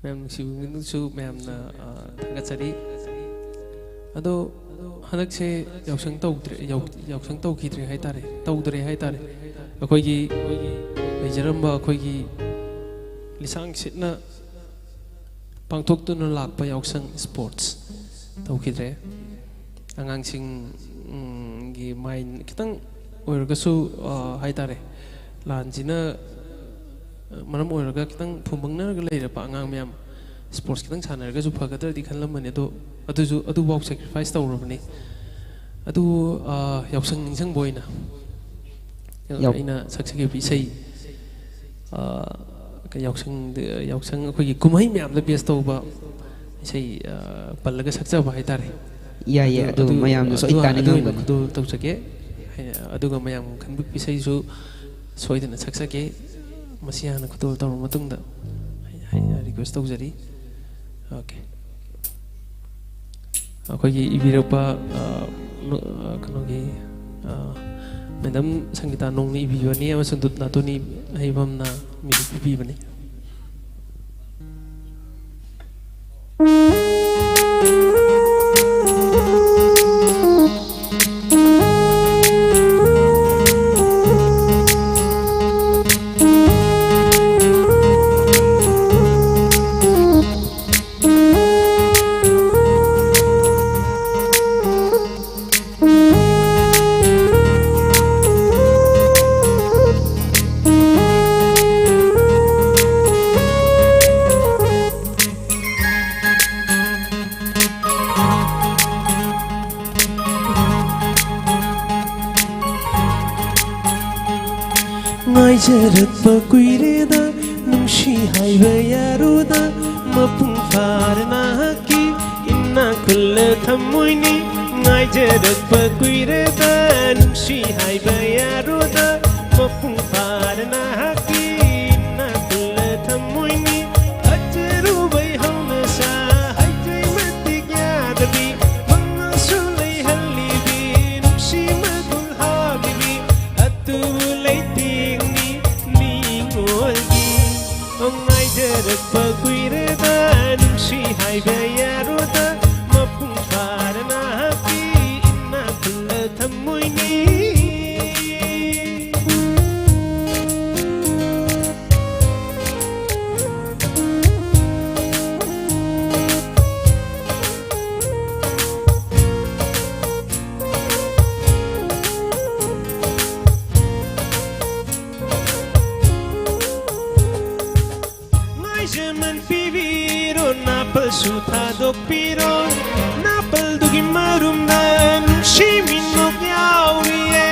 ma'am nuksibagi dangtasu ma'am na thangatsari ado hanakse yausang tawkidre haitare tawdre haitare akoigi lejaramba akoigi lisang sitna pangthoktuna lakpa yausang sports tawkidre angangsing gi mind kitang oirgasu haitare lanjina maram oirga kitang phumangna leira pa angang myam sports kitang sanarga ju phagadar di khanlamane do adu bau sacrifice tawrabani adu yausang ningsang boina ina saksage bi sei ka yausang akhoi kumai myam da best tawba sei pallaga sakja ba haitare ya adu mayam so itane ngam do tawsake aduga mayam khanbu pisai su soidana saksake masiana khudo tawr matungda request tawjari okay akhoi ibirapa kanogi madam sangita nongni ibiyani amasung dut natuni haibamna miru bibani Ngaijarappa kuireda nungshi haiba yaruda mapung farna haki inna kulla thamoini ngaijarappa kuireda nungshi haiba yaruda mapung farna haki inna kulla thamoini ajaru bai hauna sa haijai matik yadabi mangasu lai halibi nungshi magul habibi atu laiti Ngaijarappa kuireda nungshi haiba yaruda mapung farna haki inna kulla thamoini Jaman piviro napal sutha dokpiro napal dugi marum nan shimin nok yauriye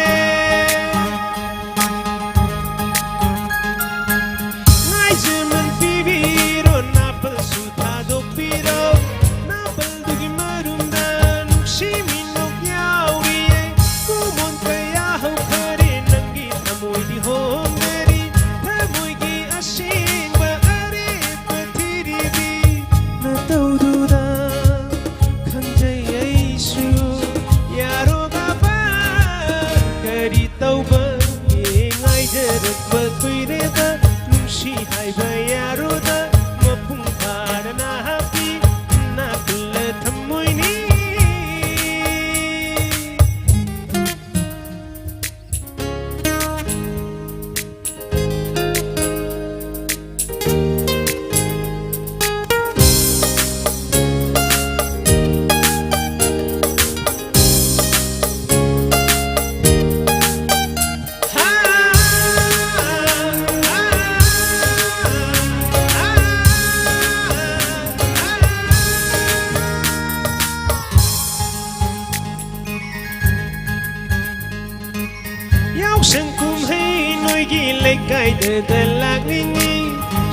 kumhei noi gi le kai de lagningi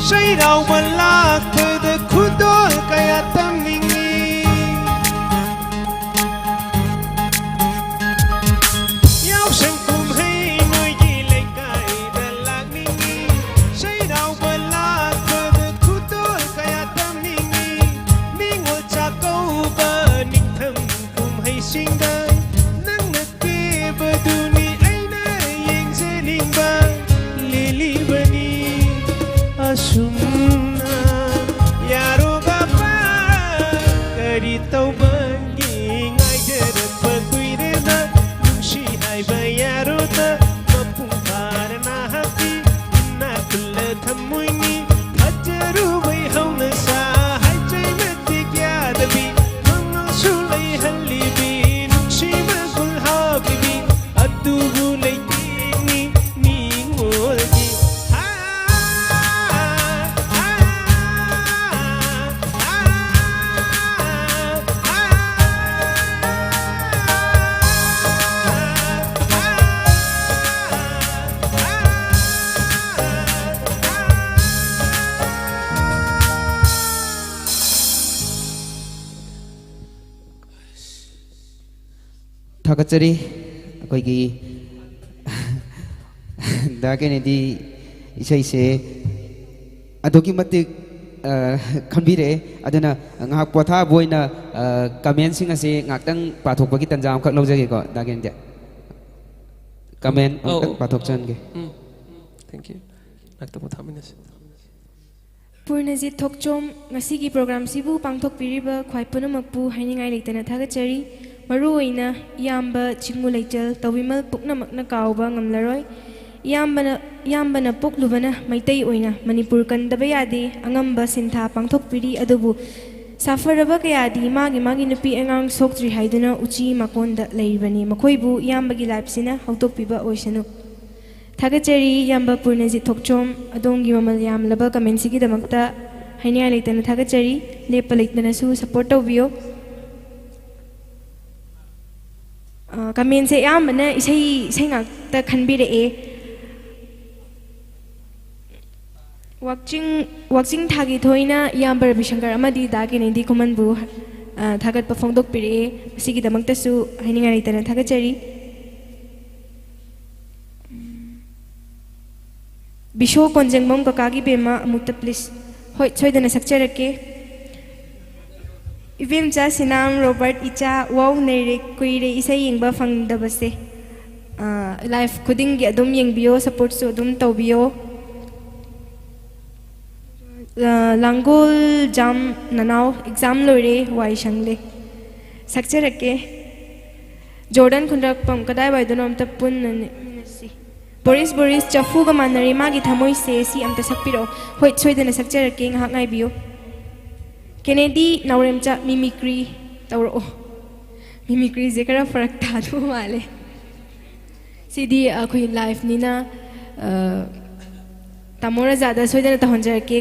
sai rau balak de khudol kaya tamingi yau sang kumhei noi gi le kai de lagningi sai rau balak de khudol kaya tamingi ningol cha ko ba ning tham kumhei sing dai nang na ke ba duni asumna yaro gapa kari tau bangi ngai jere pakuire na nushi hai ba yaro ta mapung parna hati na kulle thamuini hajaru bai hauna sa hai chai mati kya dabi mangal sulai halli bi nushi ma kul habibi adu gulai ni ni ngolgi थागचरी अखोगी दा Kennedy इसे से अदोगी मतिक खंबीरे अदना ngahak potha boina comment sing ase ngaktang pathokpagi tanjam khak lawjage ko da gen comment pathok chan ge thank you nakta mo thaminas Purnajit Thokchom ngasigi program sibu pangthok piriba khwai punamakpu hainingai leitana thagachari maru oina iyamba chingmu leichal tawimal puknamakna kauba ngamlaroi iyambana poklubana maitai oina manipur kandaba yade angamba sintha pangthok piri adubu safaraba kayadi magi nupi angang soktri haiduna uchi makonda leiribani makhoibu iyambagi life sina hautokpiba oisanu Thagachari yamba Purnajit Thokchom adongi mamal yam laba comment sigi damakta hainia leitana thagachari lepa leitana su support tawbiyo comment se yam na isai ngakta khanbire e watching thagi thoina yamba Rabishankar amadi dagi nedi kuman bu thagat pa phongdok pire sigi damakta su hainia leitana thagachari Bisho konjengmom kakagi bema amukta please hoi choidana sakcharake Ivim cha sinam Robert icha wow neire kuire isai yengba fangdabase life khuding gi adum yengbiyo support su adum tawbiyo langol jam nanau exam lore wai shangle sakcharake Jordan khundrak pam kadai baidonom ta pun Boris chafu ga manari magi thamoi se si amta sakpiro hoi choidana sakcharake ngahak ngai biyo Kennedy nauremcha mimicry tawro mimicry je kara farak ta thu male sidi akhoi life nina tamora jada soidana ta honjarake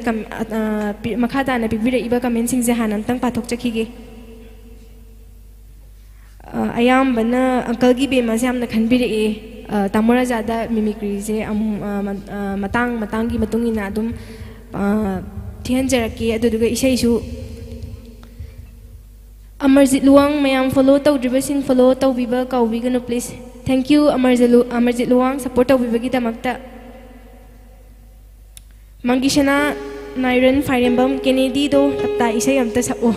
makha ta na bibire iba comment sing je hanam tang pathok chakhige ayam bana uncle gi be ma samna khanbire e tamora jada mimicry je matang gi matungina adum thianjarake aduduga isai su Amarjit Luang mayam follow tawdribasing follow tawbiba kawbiganu please thank you Amarjit Luang support tawbibagi damakta Mangishana Nairan Fairembam Kennedy do tapta isai amta sabo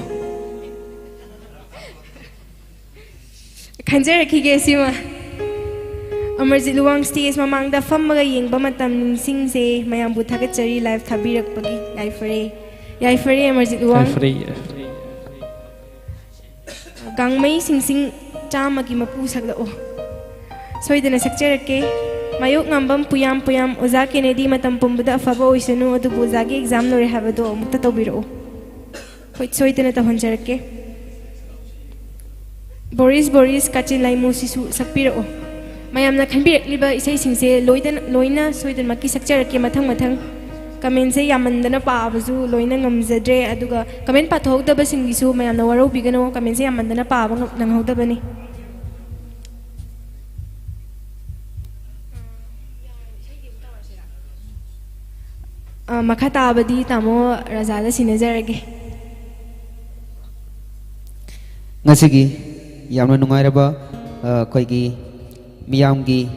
khanjarakige sima Amarjit Luang stage mamangda fammaga yengba matam ningsing se mayam bu thagachari live thabirakpagi yaifare Amarjit Luang Gangmai sing chama ki mapu sagda o soidana sakcharake mayok ngambam puyam oza Kennedy matam pumbada afaba oisanu adu bozagi exam lore habado mutta tawbiro hoi soidana ta honjarake Boris kachin lai musisu sakpiro mayamna khanbirakliba isai singse loina soidan maki sakcharake mathang comment se yamandana paabasu loina ngamjadre aduga comment pathodaba singisu mayamna waro bigano comment se yamandana paaba nanghodabani ꯃꯈꯥ ꯇꯥꯕꯗꯤ ꯇꯥꯃꯣ ꯔꯥꯖꯥꯗ ꯁꯤꯟꯅꯖꯔꯒꯦ ꯉꯁꯤꯒꯤ ꯌꯥꯝꯅ ꯅꯨꯡꯉꯥꯏꯔꯕ ꯑꯩꯈꯣꯏꯒꯤ ꯃꯤꯌꯥꯝꯒꯤ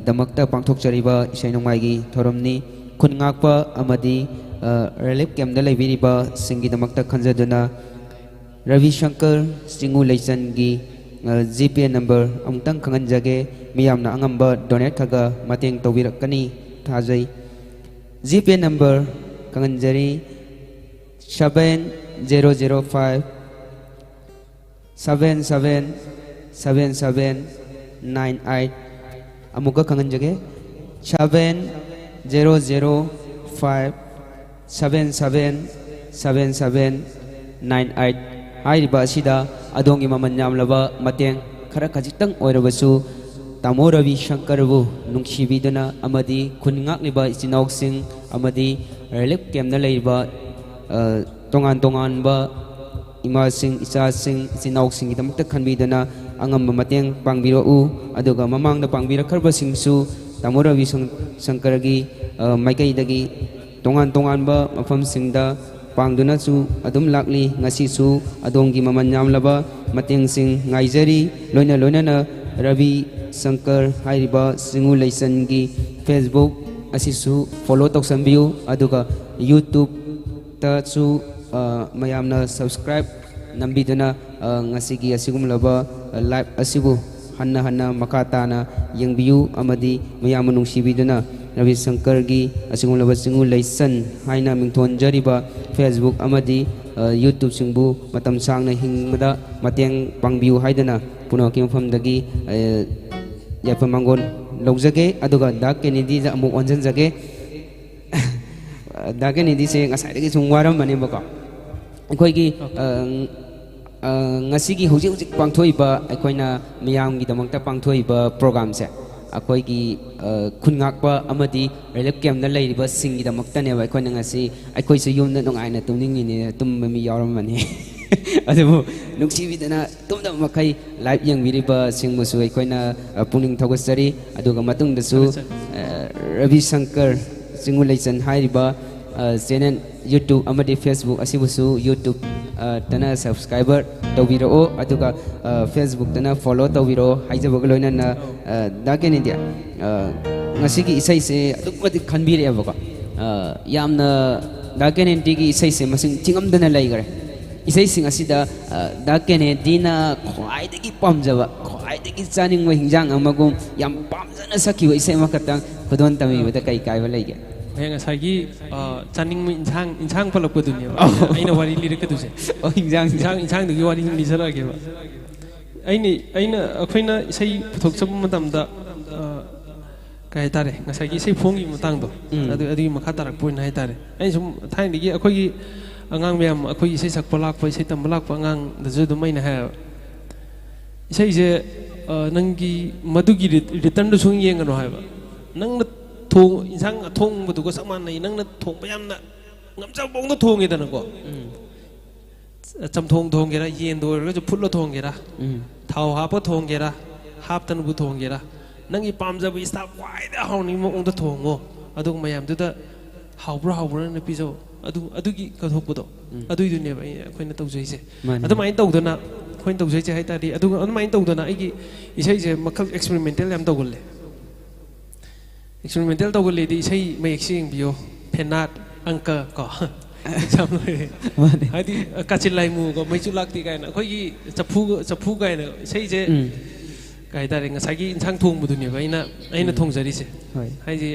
ꯗꯃꯛꯇ ꯄꯥꯡꯊꯣꯛꯆꯔꯤꯕ ꯏꯁꯩ ꯅꯣꯡꯃꯥꯏꯒꯤ ꯊꯧꯔꯝꯅꯤ ꯈꯨꯟ ꯉꯥꯛꯄ ꯑꯃꯗꯤ ꯔꯤꯂꯤꯐ ꯀꯦꯝꯞꯗ ꯂꯩꯕꯤꯔꯤꯕ ꯁꯤꯡꯒꯤꯗꯃꯛꯇ ꯈꯟꯖꯗꯨꯅ ꯔꯕꯤ ꯁꯪꯀꯔ ꯆꯤꯡꯉꯨ ꯂꯩꯆꯟꯒꯤ GPay ꯅꯝꯕꯔ ꯑꯃꯨꯛꯇꯪ ꯈꯪꯍꯟꯖꯒꯦ ꯃꯤꯌꯥꯝꯅ ꯑꯉꯝꯕ ꯗꯣꯅꯦꯠ ꯈꯔ ꯃꯇꯦꯡ ꯇꯧꯕꯤꯔꯛꯀꯅꯤ ꯊꯥꯖꯩ GPay नंबर कंगंजरी 7005 777798 अमुका कंगंजगे 7005 777798 हाइरिबा असिदा अदोंगी ममन यामलबा मतेंग खरा खजितंग ओइरबसु तामो रवि शंकरबु नुंगसिबिदुना अमदी खुनगाक्लिबा इचिनाउसिंग अमदी रिलीफ कैम्पना लेइबा तोंगान तोंगानबा इमासिंग इचासिंग इचिनाउसिंग गिदमक्ता खनबिदुना अंगम मतेंग पांगबिरउ अदुगा ममांगदा पांगबिरखरबसिंगसु तामो रवि शंकरगी माइकैदगी तोंगान तोंगानबा मफमसिंगदा पांगदुनासु अदुम लाक्ली ngasisu adongi maman yamlaba matengsing ngaijari loina loinana Ravi Shankar हाइरिबा सिंगु लैसनगी फेसबुक असिसु फॉलो तौसनबियु अदुगा यूट्यूब तसु मयामना सब्सक्राइब नंबिदुना ngasiगी असिगुमलबा लाइव असिबु हन्ना हन्ना मकाताना यंगबियु अमदी मयाम नुंगसिबिदुना रवि शंकर की असिगुमलबा सिंगु लैसन हाइना मिंथोनजरिबा फेसबुक अमदी यूट्यूब सिंगबु मतम सांगना हिंगदा मतेंग पांगबियु हाइदना पुनःकी मफमदगी याफमांगोन लौजगे अदुगा दा केनेडी जा अमुक ओनजनजगे दा केनेडी से ngसाइदगी सुं वारमबनेबको अखोइगी ngasiगी हुजिक हुजिक पांगथोइबा अखोइना मियामगी दमक्ता पांगथोइबा प्रोग्राम से अखोइगी खुनगाक्पा अमदी रिलीफ कैम्पना लेरिबा सिंगी दमक्तानेबा अखोइना ngasi अखोइसे युमना नुंगाइना तुमनिंगिने तुममी यावरमने अदुबु नुक्सिबिदना तुमदा मखै लाइव यंगबिरिबा सिंगमुसु अखोइना पुनिंग थगसरी अदुगा मतुंगदसु रवि शंकर सिंगु लैचन हाइरिबा चैनल यूट्यूब अमदी फेसबुक असिबुसु यूट्यूब तना सब्सक्राइबर तौबिरो अदुगा फेसबुक तना फॉलो तौबिरो हाइजबग लोइना दाकेनिदिया ngasiगी इसैसे अदुमति खनबिरेबको यामना दाकेनिदिगी इसैसे मसिंग चिंगमदना लैगरे इसैसिंग असिदा दा केनेडीना ख्वाइदगी पामजबा ख्वाइदगी चानिंगबा हिंजांग अमगुम याम पामजना सखिबा इसै मखतंग खुदोन तमिबदा कै काइबा लैगे ngसाइगी चानिंग इंसांग पलपदुनिया आइना वारी लिरकदुसे इंसांग दुगी वारी लिसरागेबा आइना अखोइना इसै पुथोकसब मतमदा kai tare ngसाइगी इसै फोंगी मतंगदो अदुगी मखा तारक पोइन हाय तारे आइ सुम थाइनदिगी अखोइगी angang miyam akhoi isai sakpa lakpa isai tamba lakpa angang dazu dumaina ha isai je nangi madugi return du sung yengano haiba nangna thong insang thong budu ko sakman nei nangna thong bayam na ngamcha bong do thong edana ko cham thong thong gera yen do ga ju phullo thong gera thau ha pa thong gera hap tan bu thong gera nangi pamja bu sta wai da hawni mo ong do thong go adu mayam du da hawbra na piso अदुगी कथोपदो अदुइदुनेबा अखोइना तौजैसे अदुमाइन तौदना अखोइना तौजैसे हाइतादि अदुगा अदुमाइन तौदना आइगी इसैसे मखल एक्सपेरिमेंटल याम तौगले एक्सपेरिमेंटल तौगलेदि इसै मयेक्सिंग बियो फेनाट अंक को एग्जाम माने हादि काचिलाइमु को मैचु लाक्ति गायना अखोइगी चफु गायना इसैसे गायदारे ngसाइगी इंसांग थोंबदुनेबा आइना थोंजरिसे हाइजे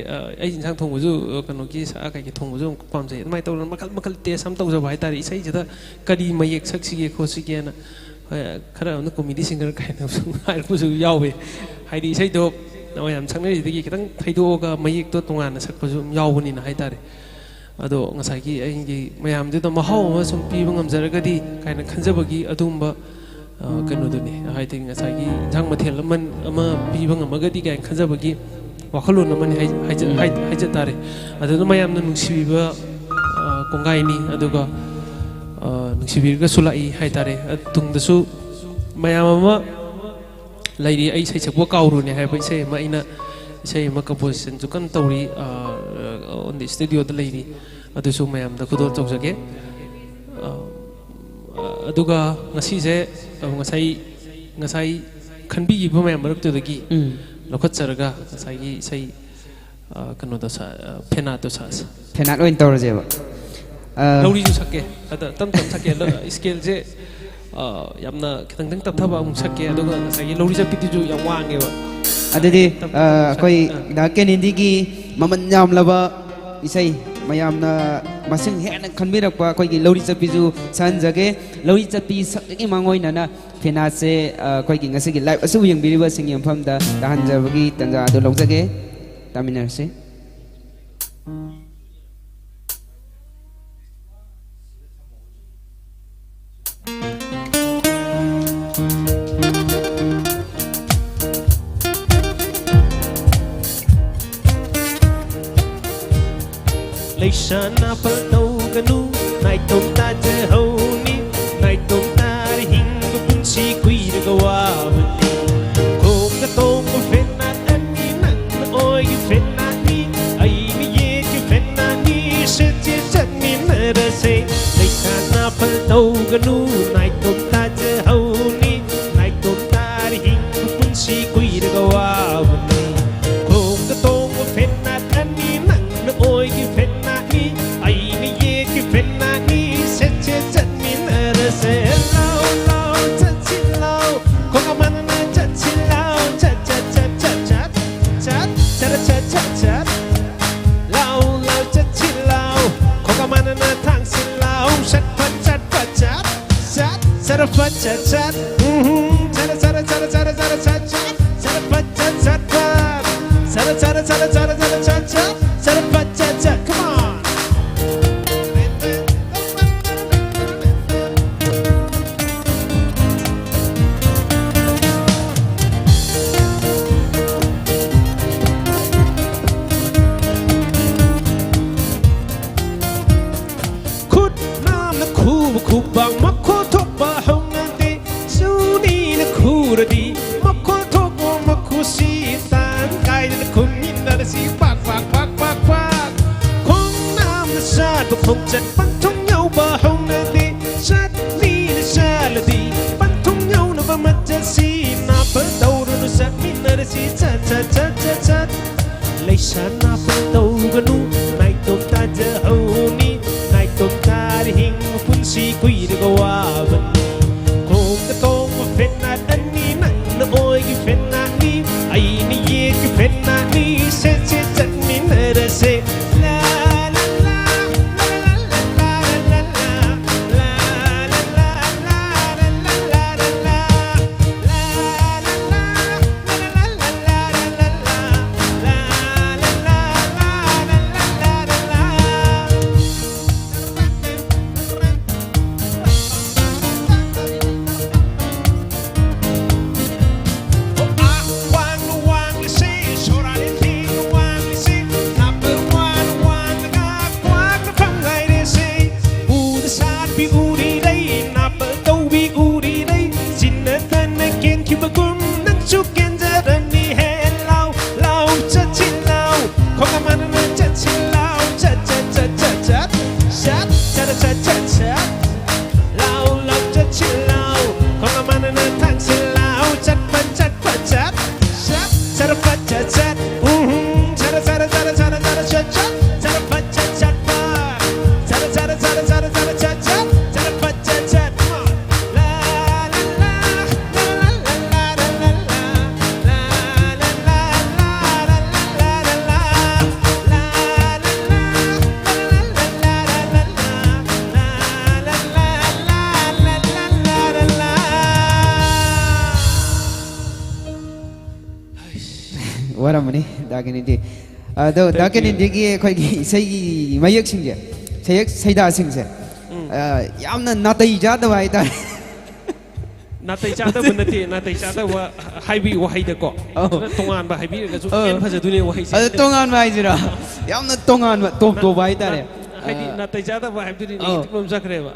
आइ इंसांग थोंबजु कनोकी सा काइगे थोंबजु पामजे माइ तौरन मखल मखल टेस्ट हम तौजबा हाइतारे इसै जदा कदी मयेक सक्सिगे खोसिगेना खरा न कॉमेडी सिंगर काइना हाइरपुजु यावे हाइदि इसै दो नयाम संगरिदिगी खितंग थैदोगा मयेक तो तोंगाना सकपजु यावबनिना हाइतारे अदो ngसाइगी आइगी मयामदु महाव सम पीबा ngamjaragadi काइना खनजबगी अदुंबा कनोदुनी हाइथिंग ngसाइगी जांग मथेल मन अमा पीबा ngamagadi गाय खनजबगी वाखलोन अमनि हाइज तारे अदु मयामना नुंसिबिबा कोंगाइनी अदुगा नुंसिबिरगा सुलाई हाइतारे तुंगदसु मयाम अमा लैरि ऐ सैसबो काउरुने हाइबा इसे मा इना isai ma composition chu kan tawri on the studio da leiri adu su mayam da khudor chok jage aduga ngasi je ngasai khanbi gi mayam marak tu dagi lokhat charaga ngasai gi isai kano da sa phena to sa Penat oin tawar je ba. lauri ju sakke ada tam sakke scale je yamna kitang tang tap thaba mung sakke aduga ngasai lauri ja pitu ju yam wange ba Adadi koi da ken indi gi maman nyam laba isai mayam na masing hena khanbirak pa koi gi lauri chapi ju san jage lauri chapi sakki mangoi na na phena se koi gi ngasi gi live asu yang biriba sing yam pham da han jabagi tanja adu lok jage taminar se lấy sana pal đâu ganu nai tom ta je ho ni nai tom ta ri hing ko pun si kui de go wa ko ka tom ko fen na an ni nang na oi ki fen na ni ai mi ye ki fen na ni se che chat mi na ra se lấy sana pal đâu ganu nai tom ta je ho ni nai tom ta ri hing ko pun si kui de go wa ko ka tom ko fen na an ni nang na oi ki fen Come on. Khut nam na khu bang ma khu thok ba hong na de su ni na khu ra di ma khu thok ma khu si tan kai na khu min na si pak khong nam na sa ba khong chat pan thong nhau ba hong na de sat ni na sa la di pan thong nhau na ba ma cha si na pa dau ru sa min na si chat lấy sa na pa dau ga nu nai tom ta je ho ni nai tom ta ri hing pun si kui de go wa ban kong ka tong ma fen na an ni nang na oi ki fen na ni ai ni ye ki fen na ni se che chat mi na ra se la la la la la la la la waramani dagen indi do dagen indi gi khoi gi sei mayak sing je seida sing se yamna natai ja da bai ta natai cha da bunati natai cha da wa haibi wa haida ko tongan ba haibi ga su en phaja duni wa hai adu tongan bai jira yamna tongan ba to bai ta re haidi natai cha da wa haibi ni tum sakre ba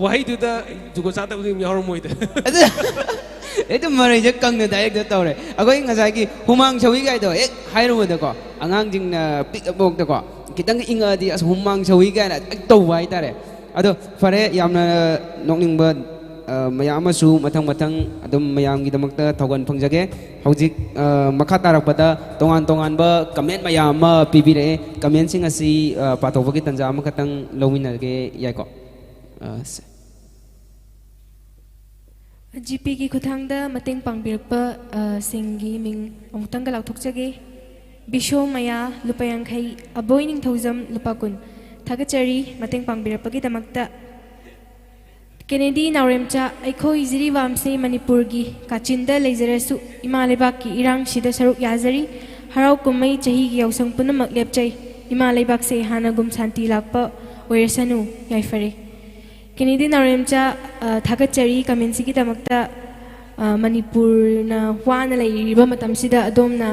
wa haidu da jugo cha da bu mi hor moi da एकदम मरैसे Kangana direct तौरे अखोई ngसाई हुमांग सौई गाइदो एक हाइरुदको अगांजिंगना pick अबोक्तको खितंग इंगदी अस हुमांग सौई गाइना तौवा हाइतारे अदो फरे यामना नोकनिंगबा मयामसु मथंग मथंग अदुम मयामगिदमक्ता थौगन फंगजगे हौजिक मखा तारकपदा तोंगान तोंगानबा comment मयाम पिबिरे comment सिंग असि पाथोबगी तंजा अमखतंग लौमिनगे याइको GP की खुथांगदा मतेंग पांगबिरपा सिंगी Ming अमुतंग लाउथोकजगे बिशो मया लुपा यांखै अबोय निंगथौजम लुपा कुन थागचरी मतेंग पांगबिरपगी दमक्ता केनेडी नाउरेमचा अखोई जिरीवामसे मणिपुर की काचिंदा लेजरसु इमा लेबाक की इरांग सिदा सरुक याजरी हराव कुमई चही की यौसंग पुनमक लेपचै इमा लेबाक से हानागुम शांति लाकपा ओयरसनु याइफरे केनेडी नाउरेमचा थागचरी कमेंसी की दमक्ता मणिपुर ना वाना लेरिबा मतमसिदा अदोमना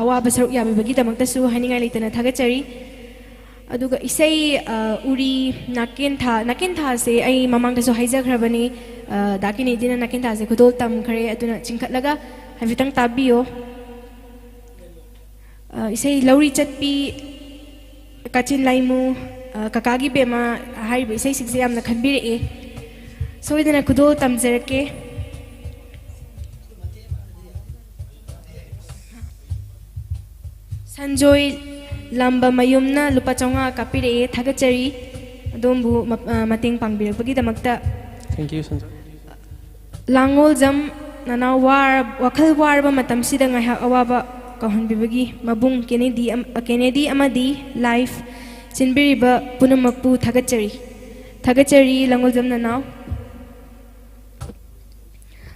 अवाबा सरुक याबिबगी दमक्तासु हानिंगाय लेतना थागचरी अदुगा इसै उरी नाकेन था से आई ममांगदसु हाइजखरबनी दाकिनी दिना नाकेन था से खुदोल तमखरे अदुना चिंखतलगा हाइफितंग ताबियो इसै लौरी चटपी काचिन लाइमु ककागी बेमा हाइब इसै सिगसे यामना खनबिरे सोइदना खुदोल तमजरके संजोय लंबा मयुमना लुपा चौंगा कापिरे थागचरी अदोमबु मतेंग पांगबिरपगी दमक्ता थैंक यू संजय लांगोल जम नाना वार वखल वारबा मतमसिदा ngaiha awaba kahonbibagi mabung Kennedy amadi life sinbiriba punamakpu थागचरी Langol जम नाना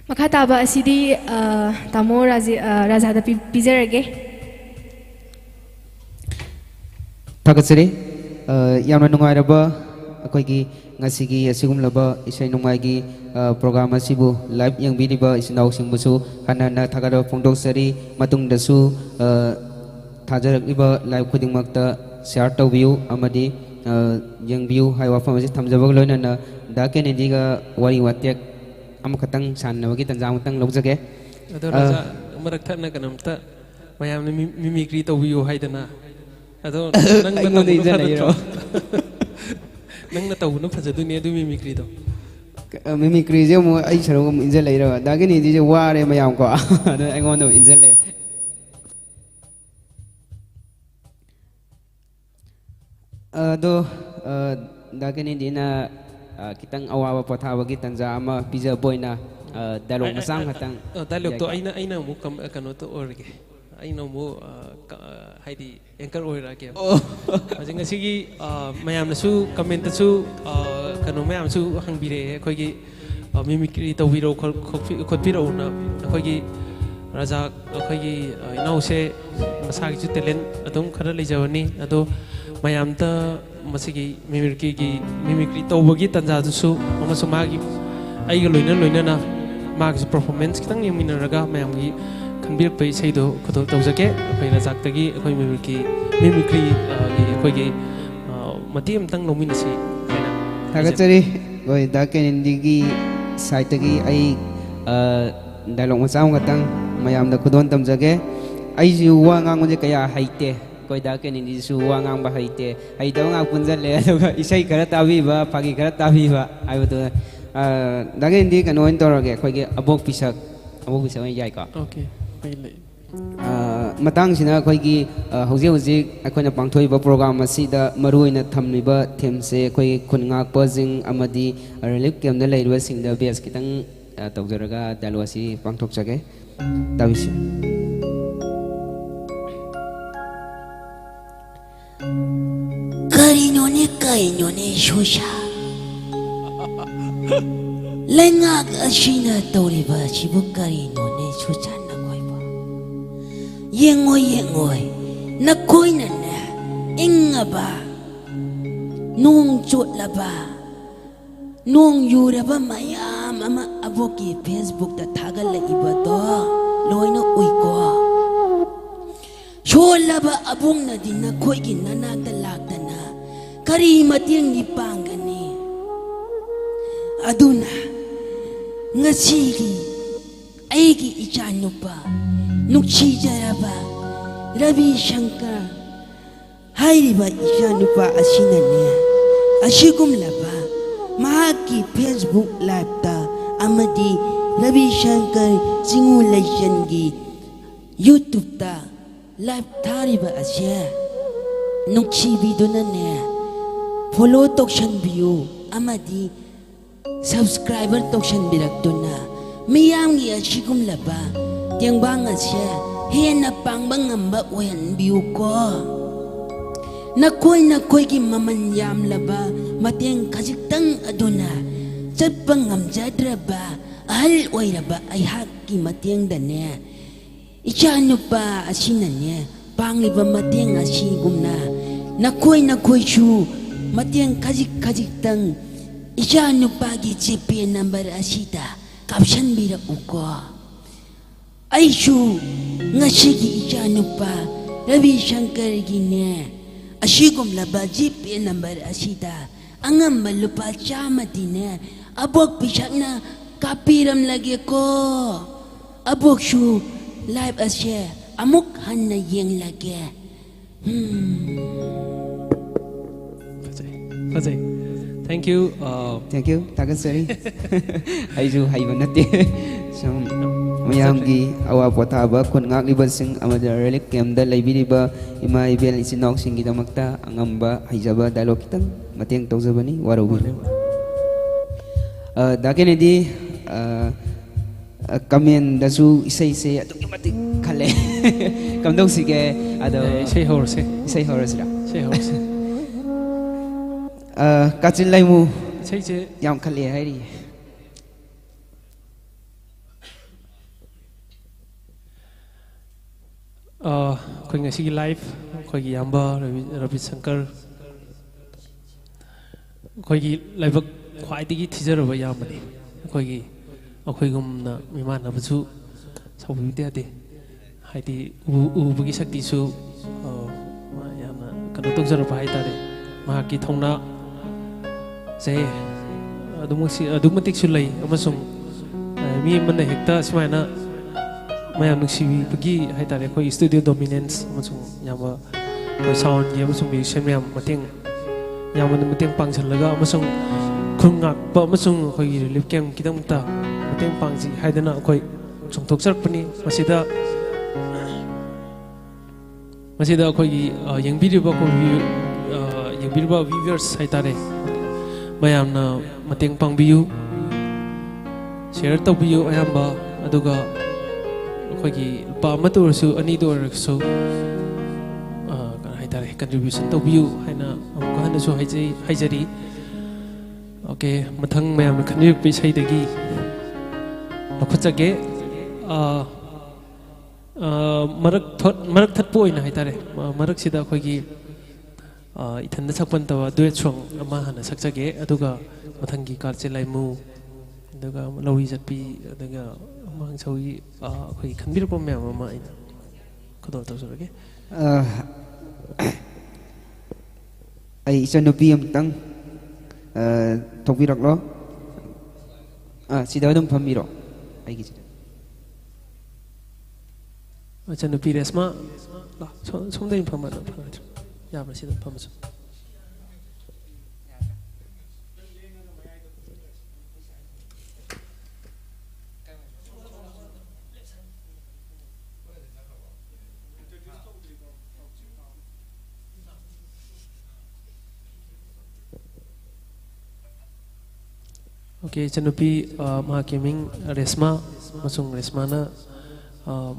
makha taba asidi tamo rajada pizarage थागचरी यामना नुंगाइरबा अखोइगी ngasiगी asigumlaba isai nungaigi program asibu live yangbiniba isinau singbusu hanana thagara phongdoksari matungdasu thajaraliba live khudingmakta share tawbiu amadi yangbiu haiwa famasi thamjabag loinana da Kennedy ga wari watek amakhatang sannabagi tanjamutang lojage ado raja marak thana kanamta mayamna mimicry tawbiu haidana ado nangna tawna fajaduni adu mimicry do mimicry je mo ai sarogum injal leira dagini je ware mayam ko ado aingondo injal le ado dagini dina kitang awawa pothabagi tanja ama pizza boyna dalog masang hatang dalog to aina mu kam kano to orge aina mu haidi anchor oirage ajing asigi mayamnasu comment su kano mayamsu hangbire akoigi mimicry tawbiro khotbiro na akoigi raja akoigi inause masagi ju talent adum khara lejawani ado mayamta masigi mimicry tawbagi tanja su amasu magi aiga loina na magi performance kitang yeminaraga mayamgi kanbir pai saido khotol tawjake akhoi rajaktagi akhoi mimicry gi akhoi mati amtang nominasi थागचरी गoi da Kennedy gi site gi ai dialog masang gatang mayam da khudon tamjage ai ji wa ngang je kaya haite koi da Kennedy su wa ngang ba haite ai da ngang punjal le aduga isai kara tabi ba pagi kara tabi ba ai bu da Kennedy ka noin torage khoi gi abok pisak ai yai ka okay matang sina khoi gi hauji akhona pangthoi ba program asida maruina thamliba them se khoi khungak pajing amadi relief camp da leirwa singda bes kitang tawjaraga dalwasi pangthok jage tawisi kainone shosha lengak ashina toriba chibu kainone shosha Yengoy nakoy na inga ba nung chut la ba nung yura ba mayam ama aboki Facebook ta thagal la iba to loy na uy ko shola ba abong na din nakoy ginana talagda na kari mating ni pangani aduna ngasigi ꯑꯩꯒꯤ ꯏꯆꯥꯅꯨꯄꯥ ꯅꯨꯡꯁꯤꯖꯔꯕ ꯔꯕꯤ ꯁꯪꯀꯔ ꯍꯥꯏꯔꯤꯕ ꯏꯆꯥꯅꯨꯄꯥ ꯑꯁꯤꯅꯅꯦ ꯑꯁꯤꯒꯨꯝꯂꯕ ꯃꯍꯥꯛꯀꯤ Facebook ꯂꯥꯏꯚꯇ ꯑꯃꯗꯤ Ravi Shankar ꯆꯤꯡꯎ ꯂꯩꯆꯟꯒꯤ ꯌꯨꯇꯨꯕꯇ live ꯊꯥꯔꯤꯕ ꯑꯁꯦ ꯅꯨꯡꯁꯤꯕꯤꯗꯨꯅꯅꯦ follow ꯇꯧꯁꯟꯕꯤꯌꯨ ꯑꯃꯗꯤ subscriber ꯇꯧꯁꯟꯕꯤꯔꯛꯇꯨꯅ ꯃꯤꯌꯥꯝꯒꯤ ꯑꯁꯤꯒꯨꯝꯂꯕ ꯇꯦꯡꯕꯥꯡ ꯑꯁꯦ ꯍꯦꯟꯅ ꯄꯥꯡꯕ ꯉꯝꯕ ꯑꯣꯏꯍꯟꯕꯤꯌꯨꯀꯣ ꯅꯈꯣꯏꯒꯤ ꯃꯃꯜ ꯌꯥꯝꯂꯕ ꯃꯇꯦꯡ ꯈꯖꯤꯛꯇꯪ ꯑꯗꯨꯅ ꯆꯠꯄ ꯉꯝꯖꯗ꯭ꯔꯕ ꯑꯍꯜ ꯑꯣꯏꯔꯕ ꯑꯩꯍꯥꯛꯀꯤ ꯃꯇꯦꯡꯗꯅꯦ ꯏꯆꯥꯅꯨꯄꯥ ꯑꯁꯤꯅꯅꯦ ꯄꯥꯡꯂꯤꯕ ꯃꯇꯦꯡ ꯑꯁꯤꯒꯨꯝꯅ ꯅꯈꯣꯏꯁꯨ ꯃꯇꯦꯡ ꯈꯖꯤꯛꯇꯪ ꯏꯆꯥꯅꯨꯄꯥꯒꯤ ꯖꯤꯄꯦ ꯅꯝꯕꯔ ꯑꯁꯤꯗ ꯀꯥꯞꯁꯟꯕꯤꯔꯛꯎꯀꯣ ꯑꯩꯁꯨ ꯉꯁꯤꯒꯤ ꯏꯆꯥꯅꯨꯄꯥ ꯔꯕꯤ ꯁꯪꯀꯔꯒꯤꯅꯦ ꯑꯁꯤꯒꯨꯝꯂꯕ ꯖꯤꯄꯦ ꯅꯝꯕꯔ ꯑꯁꯤꯗ ꯑꯉꯝꯕ ꯂꯨꯄꯥ 100ꯗꯤꯅꯦ ꯑꯕꯣꯛ ꯄꯤꯁꯛꯅ ꯀꯥꯞꯄꯤꯔꯝꯂꯒꯦꯀꯣ ꯑꯕꯣꯛꯁꯨ ꯂꯥꯏꯚ ꯑꯁꯦ ꯑꯃꯨꯛ ꯍꯟꯅ ꯌꯦꯡꯂꯒꯦ Fazay. Thank you. Thank you. Tagasari. Aiju haiba nate. Sum mayamgi awa potaba kun ngak libasing amada relic camda laibiriba ima ibel isinok singi damakta angamba haijaba dialog kitang mateng tawjabani warubi. Dakenedi comment dasu isai se aduki mati khale. Kamdong sige ado Say horse. isai horasira. Say horse. Kachin laimu Say je. yam khale hairi. Koi ngasi ki live koi ki yamba Ravi Shankar koi ki live khwai digi thijaraba yamani koi ki akhoi gumna mimana basu sabu de ade haidi ubagi sakti su yana kanu tokjaraba haitare ma ki thongna se adumatik su lai amasung mi manna hekta smaina mayam nuksibi bagi haitare koi studio dominance amasung yama koi sound ye amasung musician yam mateng yamana mateng pangchanlaga amasung khungak ba amasung koi relief camp kidamta mateng pangji haidana koi chongthokjarpani masida koi yengbiriba ko yengbiriba viewers haitare mayamna mateng pangbiyu share tawbiyu ayamba aduga koi pa matursu ani dorsu haitare contribution tawbiyu haina amkana su haijari okay mathang mayam khani pisai dagi lakhachage marak thatpo ina haitare marak sida koi gi ithanda sakpan tawa duet song ama hana sakchage aduga mathangi karche laimu aduga lawi jatpi aduga mang chawi koi khanbir pom mayam ama ina kodor tawsarage ai ichanupi amtang thokbiraklo sida adum phamiro ai gi ichanupi resma la somdai phamana phamatu yabra sida phamasu Okay, chanupi mahakiming resma masung resma na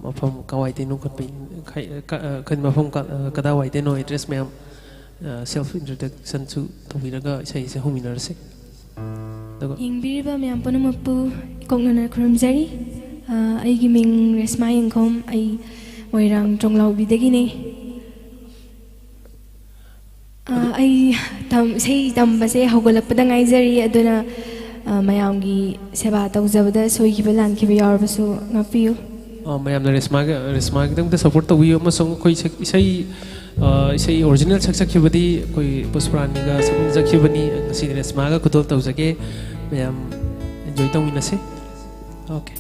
mafam kawai tenu kan mafam kadawai tenu address mayam self introduction su tobiraga sai se hominar se daga Yingbiriba mayam punamakpu kongnana khurumjari aigi ming resma yingkhom ai moirang chonglau bidagine ai sei tambase hogolakpada ngaijari aduna mayamgi seba tawjabada soigiba lankiba yarbasu ngapiyu mayamna resma gidam da support tawiyo amasung koi isai original saksakibadi koi puspurani ga samin zakibani ngasi resma ga kudol tawjage mayam enjoy tawinase okay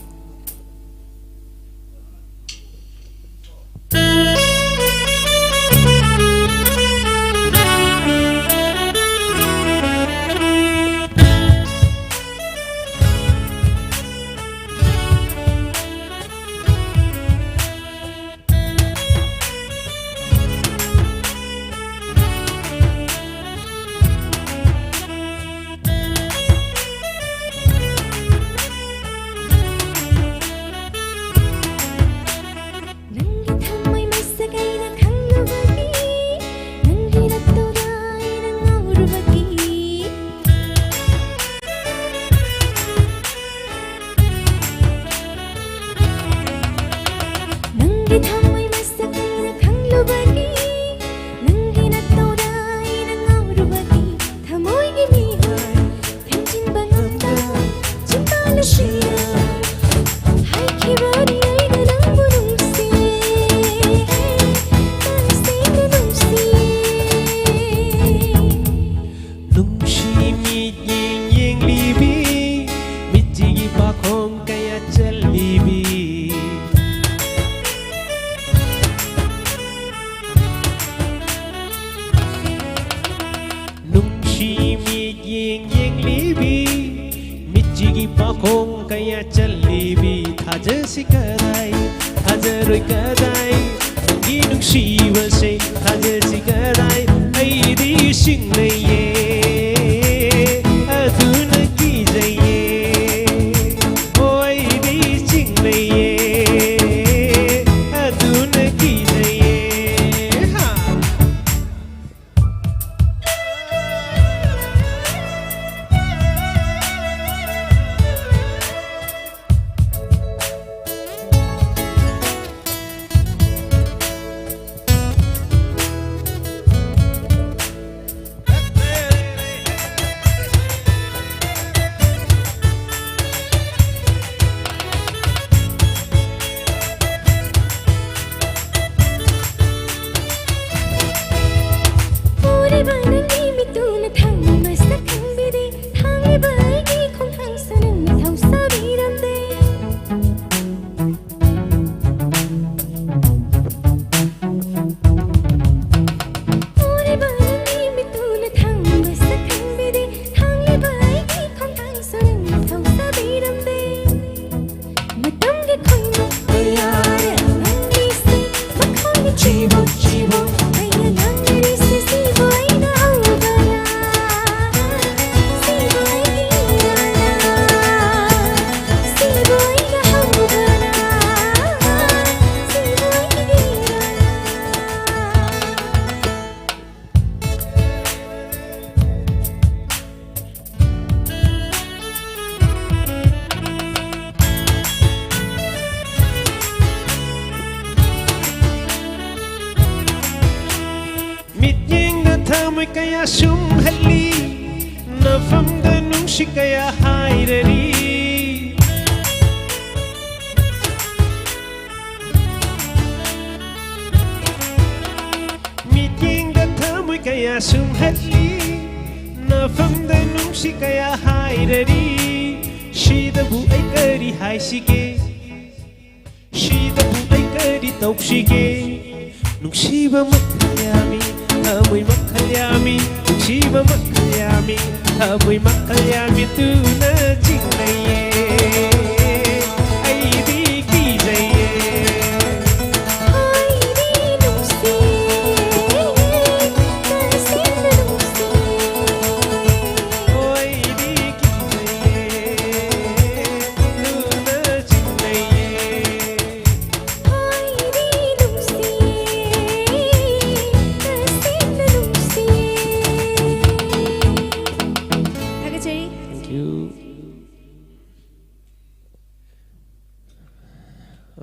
ꯃꯈꯣꯡ ꯀꯌꯥ ꯆꯠꯂꯤꯕꯤ ꯊꯥꯖꯁꯤ ꯀꯗꯥꯏ ꯊꯥꯖꯔꯣꯏ ꯀꯗꯥꯏ ꯅꯪꯒꯤ ꯅꯨꯡꯁꯤꯕꯁꯦ ꯊꯥꯖꯁꯤ ꯀꯗꯥꯏ ꯑꯩꯗꯤ ꯁꯤꯡꯅꯩꯌꯦ ꯑꯗꯨꯅ ꯀꯤꯖꯩꯌꯦ ꯑꯣ ꯑꯩꯗꯤ ꯆꯤꯡꯅꯩꯌꯦ ꯑꯗꯨꯅ ꯀꯤꯖꯩꯌꯦ ꯍꯥ ꯊꯃꯣꯏ ꯀꯌꯥ ꯁꯨꯝꯍꯜꯂꯤ ꯅꯐꯝꯗ ꯅꯨꯡꯁꯤ ꯀꯌꯥ ꯍꯥꯏꯔꯔꯤ ꯃꯤꯠꯌꯦꯡꯗ ꯊꯃꯣꯏ ꯀꯌꯥ ꯁꯨꯝꯍꯜꯂꯤ ꯅꯐꯝꯗ ꯅꯨꯡꯁꯤ ꯀꯌꯥ ꯍꯥꯏꯔꯔꯤ ꯁꯤꯗꯕꯨ ꯑꯩ ꯀꯔꯤ ꯍꯥꯏꯁꯤꯒꯦ ꯁꯤꯗꯕꯨ ꯑꯩ ꯀꯔꯤ ꯇꯧꯁꯤꯒꯦ ꯅꯨꯡꯁꯤꯕ ꯃꯈꯜ ꯌꯥꯝꯃꯤ ꯊꯃꯣꯏ ꯃꯈꯜ ꯌꯥꯝꯃꯤ ꯅꯨꯡꯁꯤꯕ ꯃꯈꯜ ꯌꯥꯝꯃꯤ ꯊꯃꯣꯏ ꯃꯈꯜ ꯌꯥꯝꯃꯤ ꯇꯨꯅ ꯆꯤꯡꯅꯩꯌꯦ ꯑꯩꯗꯤ ꯀꯤꯖꯩꯌꯦ ꯑꯣ ꯑꯩꯗꯤ ꯀꯤꯖꯩꯌꯦ ꯇꯨꯅ ꯆꯤꯡꯅꯩꯌꯦ Thagachari. Thank you.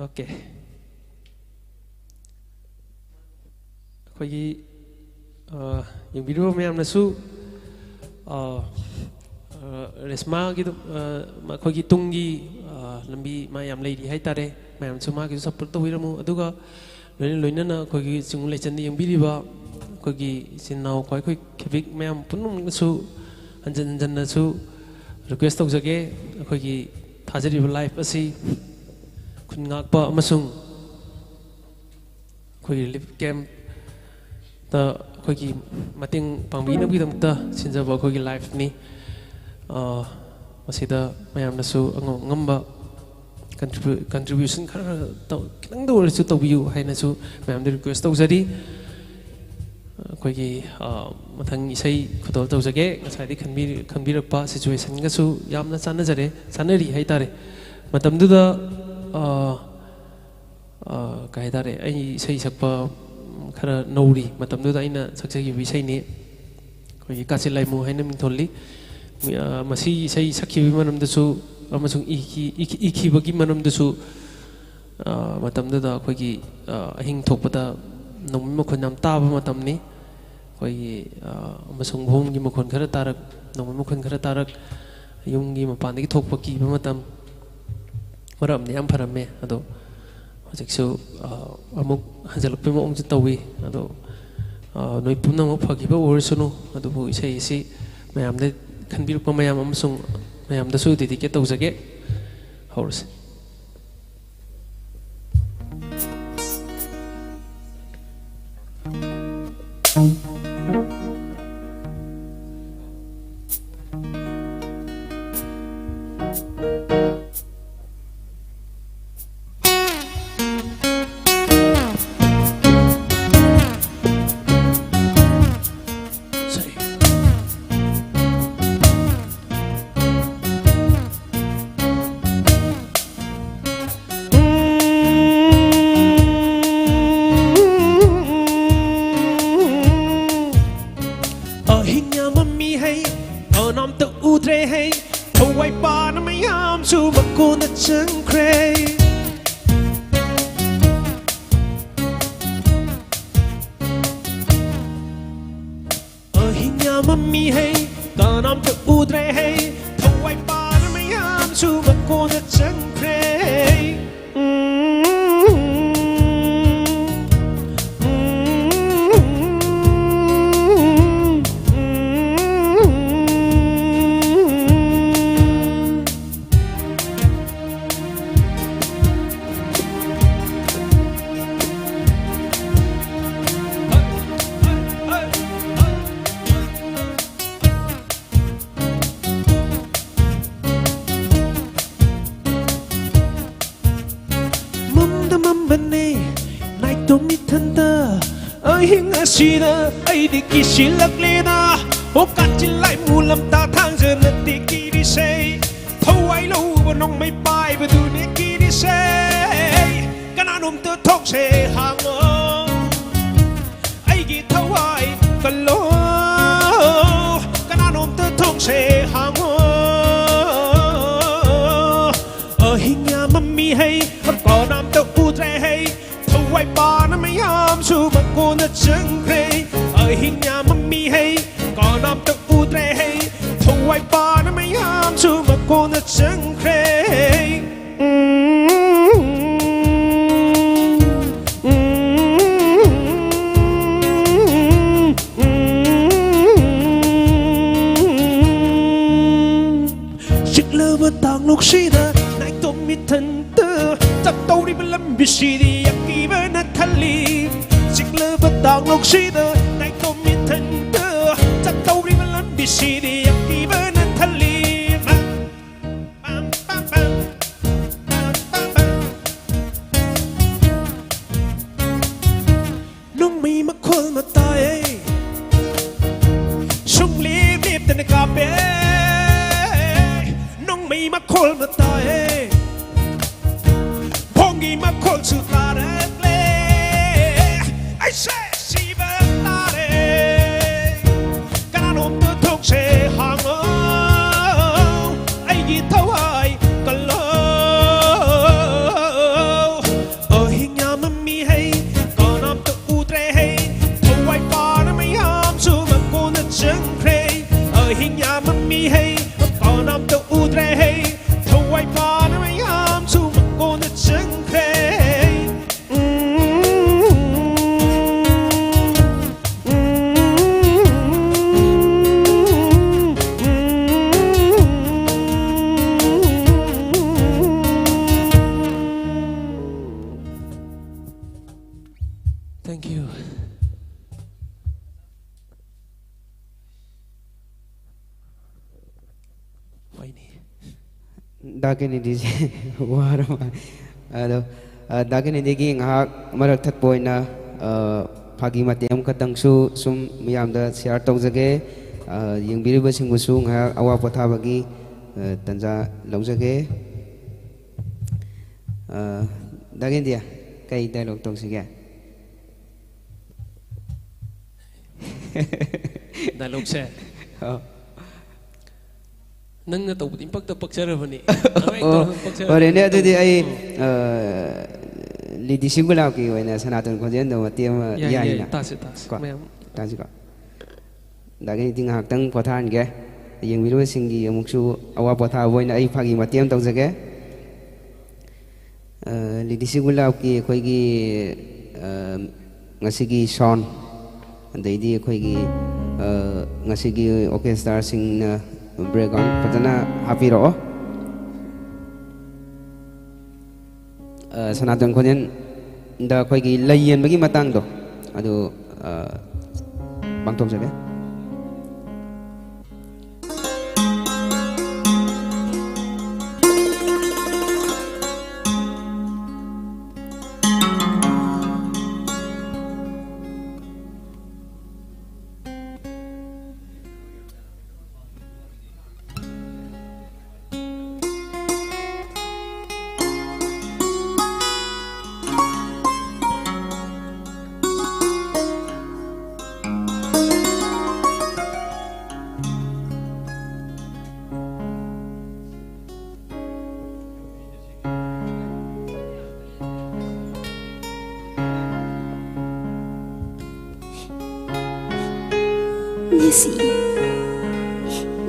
Okay. ꯑꯩꯈꯣꯏꯒꯤ ꯌꯦꯡꯕꯤꯔꯤꯕ ꯃꯌꯥꯝꯅꯁꯨ ꯔꯦꯁꯃꯥꯒꯤ ꯑꯩꯈꯣꯏꯒꯤ ꯇꯨꯡꯒꯤ ꯂꯝꯕꯤ ꯃꯥ ꯌꯥꯝ ꯂꯩꯔꯤ ꯍꯥꯏꯇꯥꯔꯦ ꯃꯌꯥꯝꯁꯨ ꯃꯥꯒꯤꯁꯨ ꯁꯞꯄꯣꯔꯠ ꯇꯧꯕꯤꯔꯝꯃꯨ ꯑꯗꯨꯒ ꯂꯣꯏꯅꯅ ꯑꯩꯈꯣꯏꯒꯤ ꯆꯤꯡꯉꯨ ꯂꯩꯆꯟꯗ ꯌꯦꯡꯕꯤꯔꯤꯕ ꯑꯩꯈꯣꯏꯒꯤ ꯏꯆꯤꯟ ꯏꯅꯥꯎ ꯑꯩꯈꯣꯏ ꯈꯦꯕꯤꯛ ꯃꯌꯥꯝ ꯄꯨꯝꯅꯃꯛꯅꯁꯨ ꯍꯟꯖꯤꯟ ꯍꯟꯖꯟꯅꯁꯨ ꯔꯤꯀ꯭ꯋꯦꯁ ꯇꯧꯖꯒꯦ ꯑꯩꯈꯣꯏꯒꯤ ꯊꯥꯖꯔꯤꯕ ꯂꯥꯏꯐ ꯑꯁꯤ ꯈꯨꯟ ꯉꯥꯛꯄ ꯑꯃꯁꯨꯡ ꯑꯩꯈꯣꯏꯒꯤ ꯔꯤꯂꯤꯐ ꯀꯦꯝꯞꯇ ꯑꯩꯈꯣꯏꯒꯤ ꯃꯇꯦꯡ ꯄꯥꯡꯕꯤꯅꯕꯒꯤꯗꯃꯛꯇ ꯁꯤꯟꯖꯕ ꯑꯩꯈꯣꯏꯒꯤ ꯂꯥꯏꯐꯅꯤ ꯃꯁꯤꯗ ꯃꯌꯥꯝꯅꯁꯨ ꯑꯉꯝ ꯑꯉꯝꯕ contribution khara kitang da orischu tawbiyu hainasu mayam de request tawjari khoi mathang isai khudol tawjage ngasai di khanbirakpa situation ga su yamna chana jare chanari haitare matam du da kai dare ai isai sakpa khara nauri matam du da ina saksagi visai ni khoi kasilai mu haina min tholli masi isai sakhi manam da su amasung iki bagi manam da su matam da khoi ahing thokpada nomi makhon nam taba matam ni khoi amasung bhom gi makhon khara tarak nomi makhon khara tarak yung gi mapan gi thokpa ki matam maram ni am pharamme ado hojiksu amuk hajalpe mo ong tawi ado noi punna mo phagiba orsunu ado bu isai si mayam de khanbirpa mayam amasung mayam da su dedicate tawjage horse ไว้ป่านไม่ยามชูมากูนะจังเครหินยามันมีให้ก็น้ำจะอูดเรให้ถ้าไว้ป่านไม่ยามชูมากูนะจังเครSina ay di kisilak lena o kachilay mulam ta thang je na ti ki di say thawai lo ba nong mai pai ba du ne ki di say kana nom te thok se hang o ai gi thawai ka lo kana nom te thok se hang o hinya mami hay ko nam te u tre hay thawai ba na mai am su ba ko na changหินยามันมีให้ก็น้ำตะอูเตรให้ถวายป่านะไม่ยามชูมาโกนจังเครชิดเลวต่างลูกชีดานายต้องมีทันเตอร์จับตัวที่มันลำบิชีดีอยากกีบนักทะเลชิดเลวต่างลูกชีดาshe di even in Talima Nung mi makol matay Shung live in the cafe Nung mi makol matay Pongi makol sutare I say say hang o ai gi thâu ai ka lo hình nhàมันมีให้ก็น้ำตะอูเตรให้ถวายป่านะไม่ยามชูมากูนะจังเครhình nhàมันมีให้ก็น้ำตะอูเตรให้ถวายป่านะไม่ยามชูมากูนะจังเครThank you. Fine. Dakin hindi wara ma. Dakin hindi gi ngahak maragthat boy na phagi matiam katang su sum miyam da share tawjage yengbiriba singbu su ngahak awa pothabagi tanja lawjage dakin dia kai dialogue tawsige Dialogue se nang na tawbut impact ta picture bani ore ne adu di ai lidi singula ki oina sanatun khonjen do matiam yaina ta se mayam ta ji ka dagi ting hak tang pothan ge yeng biru singi amuksu awa potha boina ai phagi matiam tawjage lidi singula ki khoi gi ngasigi son Daidi akhoi ngasigi orchestra sing breakdown patana hapiro sanatun khonjen da akhoi gi layen bagi matang do adu bangtom jabe ngisi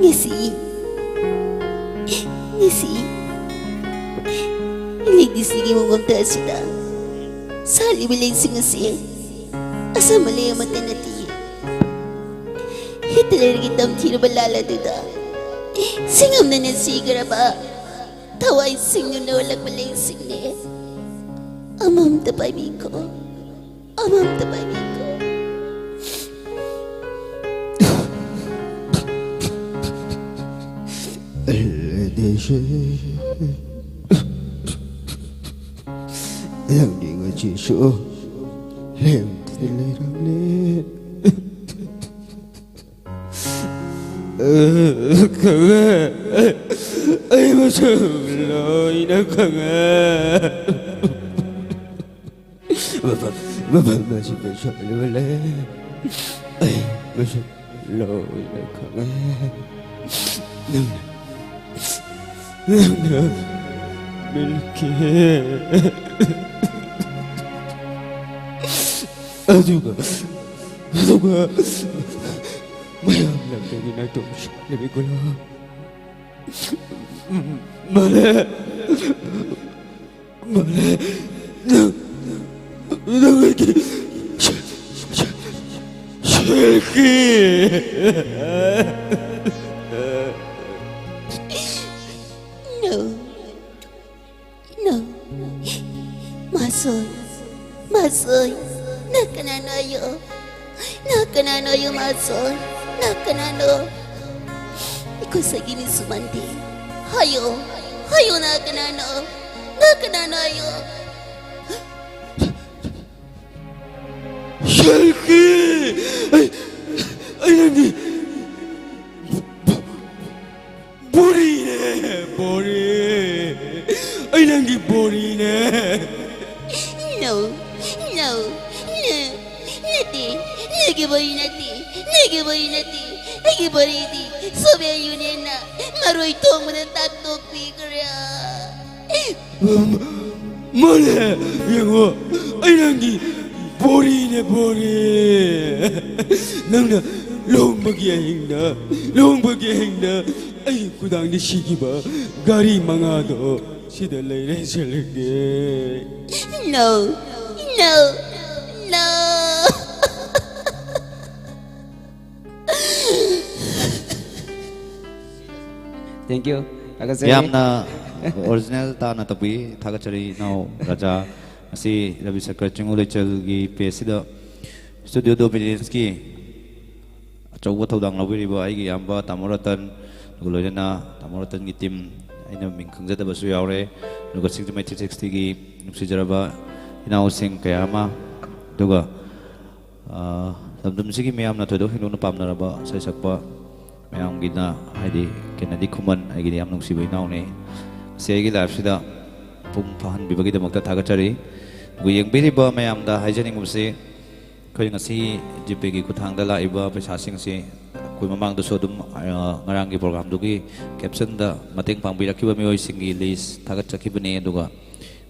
ngisi ngisi Lady mong ta sida Sali bilay singasi Asa malay matanati Hitalar kitam tira balala duda Singam na nasigara ba Taway singyo na walang malay singne Amam tapay ko Amam tapay ko Yang đi ngồi chỉ số Lem thì lấy răng lên Khẳng à Ây mà sợ lời nó khẳng à Bà chỉ phải sợ lời lên Ây mà sợ lời nó khẳng à Nâng bên kia Aduga Mayam lang kayo na itong sabi ko lang Mali Nangaki Shelky No Masoy Nakanano masoy Nakanano Ikaw sa gini sumandi Hayo nakanano ayo Shelky Ay nani Bori Ay nani bori ne No Nagi bori di Sobe yun na Maroy tong mo ng taktok figure Mali Yang ay nani bori Nang na Long bagihing na Ay kudang ni Shiki ba Gari mga do Sidalay na Shelky No Thank you. Yamna original ta na tapi thagachari now raja asi Ravi Shankar Chingulai Chal gi pesida studio dominance ki achauba thodang lawiri ba ai gi yamba Tamuratan gulojana Tamuratan gi team aina ming khangjada basu yaure luga 60 gi nupsijaraba inau sing kayama duga damdam sigi miyam na thodo hinuna pamnaraba sai sakpa mayam gina haidi kenadi khuman ai gi yam nungsi bai nau ne se gi live sida pum phan bibagi damakta thagachari gu yengbiri ba mayam da haijaning muse khoi ngasi jipe gi kuthang da la iba paisa sing se koi mamang da so dum ngarang gi program du gi caption da mateng pangbi rakhiba mioi sing gi list thagachaki bane duga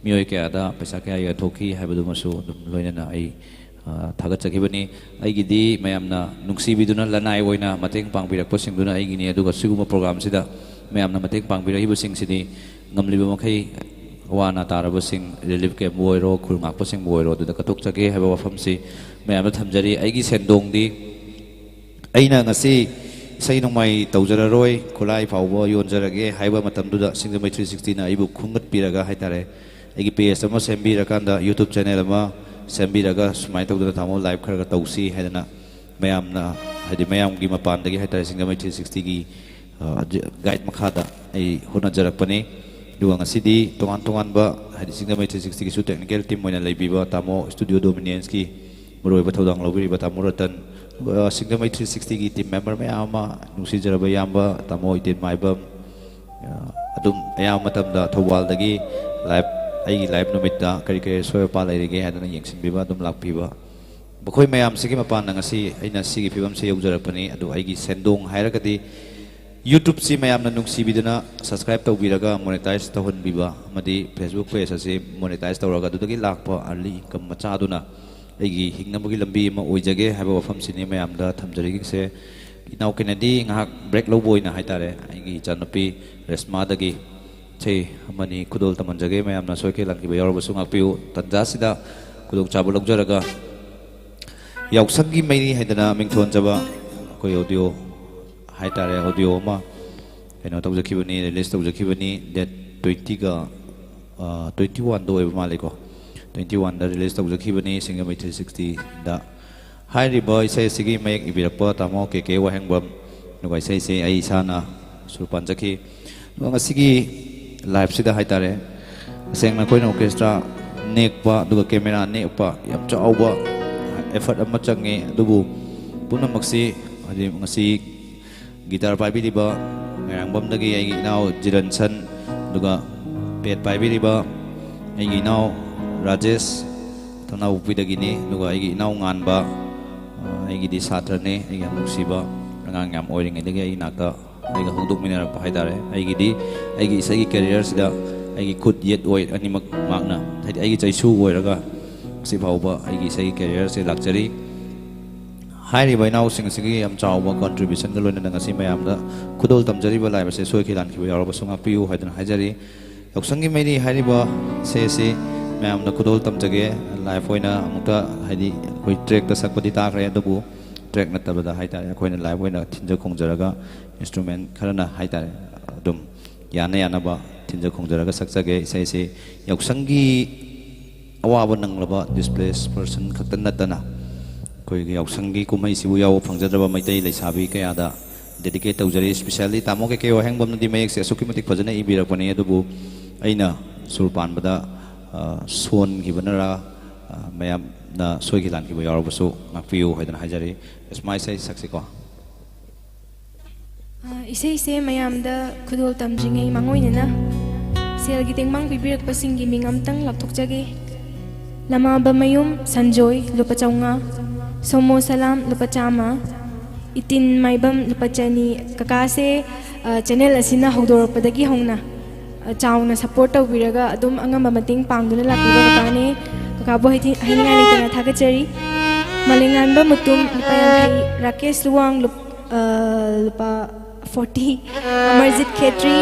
mioi ke ada paisa ke ya thoki haibadu masu dum loina na ai thagachaki bani ai gi di mayam na nungsi biduna lanai oina mateng pangbirak po sing duna ai gi ni aduga siguma program sida mayam na mateng pangbirak hibu sing sidi ngamliba makai wana taraba sing relief ke moiro khulngak po sing moiro du da katok chake haba wafam si mayam na thamjari ai gi sendong di aina ngasi sai nongmai tawjara roi khulai phawbo yonjarage haiba matam du da singdamai 360 na ibu khungat piraga haitare ai gi page ama sembi rakanda YouTube channel ama Sembiraga sumai tau da tamo live khara tausi haidana mayam na hadi mayam gi mapan dagi haitare singdamai 360 gi guide makhada ai hona jarakpani duang asidi tongan ba hadi singdamai 360 gi su technical team moina leibiba tamo studio dominance ki moroi ba thodang lobiri ba Tamuratan singdamai 360 gi team member mayama nungsi jaraba yamba tamo itin maiba adum ayam matam da thowal dagi live ai live numita kari kari soya pa lai rege adana yengsin biba dum lakpiba bakhoi mayam sigi mapan ngasi aina sigi pibam se yaujarapani adu aigi sendong hairagadi YouTube si mayam na nungsi bidana subscribe tawbiraga monetize tawhon biba amadi Facebook page ase monetize tawraga dudagi lakpa early income macha aduna aigi hingnamagi lambi ma oijage haba wafam sini mayam da thamjarigi se इनाउ Kennedy ngahak break lo boy na haitare aigi chanapi resma dagi chei amani kudol tamanjage mayam na soike lanki bayor busung akpiu tanja sida kudok chabulok jaraga yausagi maini haidana mingthon jaba ko audio haitare audio ma keno tawjakibani release tawjakibani that 20 ga 21 do eba maliko 21 da release tawjakibani singam 360 da hai riba isai sigi mayek ibirakpa tamo ke wahengbam nugai sai se ai sana surpan jaki ngasigi live sida haitare sengna koina orchestra nekpa duga camera nekpa yam chauba effort amma change dubu puna maksi adi ngasi guitar pai diba ngangbam dagi ai now jiransan duga pet pai diba ai now rajesh thana upi dagi ni duga ai now ngan ba ai di satra ne ai ngam siba ngang ngam oiring dagi ai nakta ai ga huduk minara pa haidare ai di ai gi sai career sida ai khud yet oi ani mak makna thai ai chaisu oiraga si phauba ai gi sai career se luxury hai ri bainau sing sigi am chawba contribution ga loina ngasi mayam da khudol tamjari ba lai ba se soi khilan ki ba sunga piu haidan hajari loksangi mai ri hai ri ba se mayam na khudol tamjage live oina amukta haidi koi track ta sakpati ta khre dabu track na tabada haita koina live oina thinja khongjaraga instrument kharana haita dum yana ba thinja khongjaraga sakjage isai se loksangi awaba nanglaba displaced person khaktan natana koi yausanggi kumai sibu yaw phangjadraba maitai leisabi kaya da dedicate tawjari especially tamo ke wahengbam nadi mayek se sukimatik phajana ibirakpani adubu aina surpan bada son gibanara mayam na soigilan ki bayarbasu ngakpiu haidan hajari esmai sai saksi ko isai se mayam da khudol tamjingai mangoinena sel gi tengmang bibirak pasinggi mingam tang lapthokjage lama bamayum sanjoy lupachaunga somo salam lupachama itin maibam lupachani kakase channel asina hodorpadagi hongna chauna support tawbiraga adum angamba mating pangduna lakiba kakane kakabo hainga litana thagachari malinganba mutum lupayangai rakesh luwang lupa 40 amarjit khetri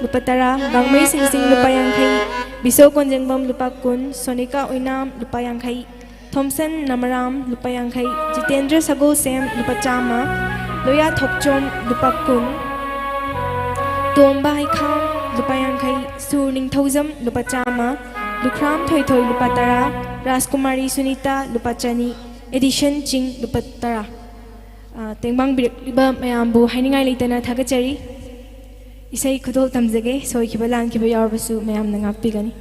lupa tara bangmai sing lupa yangai biso konjengbam lupa kun sonika oinam lupa yangai Thompson Namaram lupa yangai Jitendra Sagol Sem lupa chama Loya Thokchom lupa kun Tomba Haikam lupa yangai Sur Ningthozam lupa chama Lukram Thoi Thoi lupa tara Raskumari Sunita lupa chani Edition Ching lupa tara Tengbang Biba Mayambu Hainingai Litana Thagachari Isai Khudol Tamjage Soi Kibalan Kiba Yarbasu Mayam Nangapigani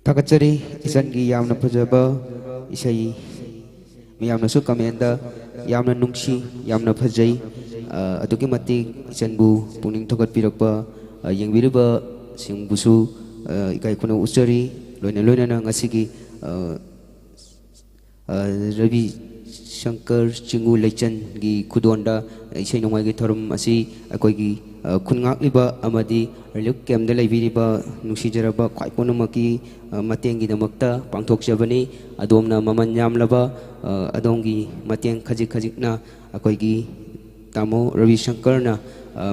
Thakachari isangi yamna phajaba isai miyamnasu kamenda yamna nungsi yamna phajai aduki matik isanbu puning thokat pirakpa yengbiriba singbusu ikai kuna usari loina na ngasigi Ravi Shankar Chingu Lechan gi kudonda isai nongai gi thorum asi akoi gi khungak liba amadi reluk kemda leibiriba nungsijaraba khwai ponamaki matengi damakta pangthok jabani adomna maman yamlaba adongi mateng khajik na akoi gi tamo Ravi Shankar na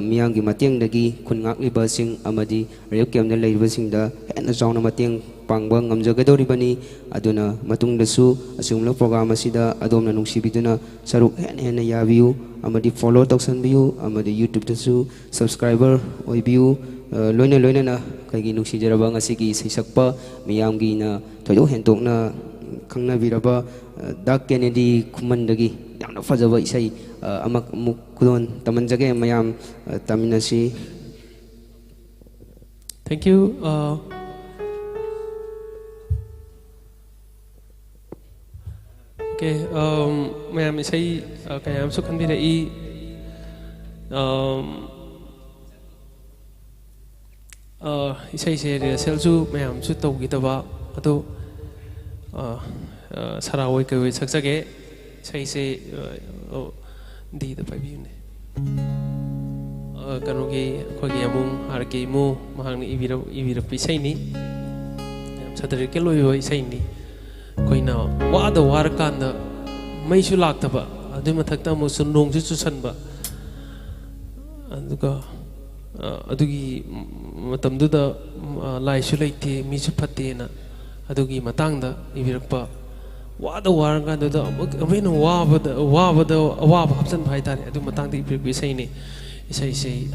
miyanggi mateng dagi khungak liba sing amadi reluk kemda leiba singda hena jauna mateng pangba ngamjagadoribani aduna matungdasu asumla program asida adomna nungsibiduna saruk hena yabiu amadi follow toksanbiu amadi YouTube dasu subscriber oibiu loina na kaigi nungsijaraba ngasigi seisakpa miyamgi na thoido hentokna khangna biraba Dak Kennedy khumandagi yamna fajaba isai amak mukudon tamanjage mayam taminasi Thank you. Okay. Ma'am, isay kaya am sukan bira isay se rehearsal su ma'am su tau kita ba ado sarawai kawai saksage isay se di da pai biune. Kanu ki khoi amung har ki mu mahang ni ibira pisai ni sadari ke loi wai sai ni koi na wa da war kan da mai su lak ta ba adu mathak ta mu sun nong su san ba aduga adugi matam du da lai su lai te mi su phatte na adugi matang da ibirak pa wa da war kan da amen wa ba hapsan bhai ta adu matang da ibirak pisai ni isai isai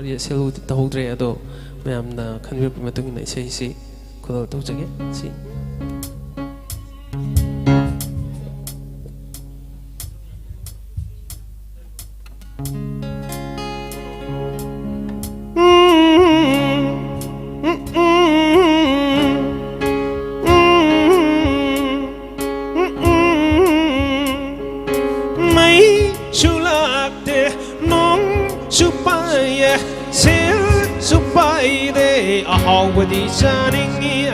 rehearsal tahudre ado mayamna khanbir matung na isai isai khudal tawjage si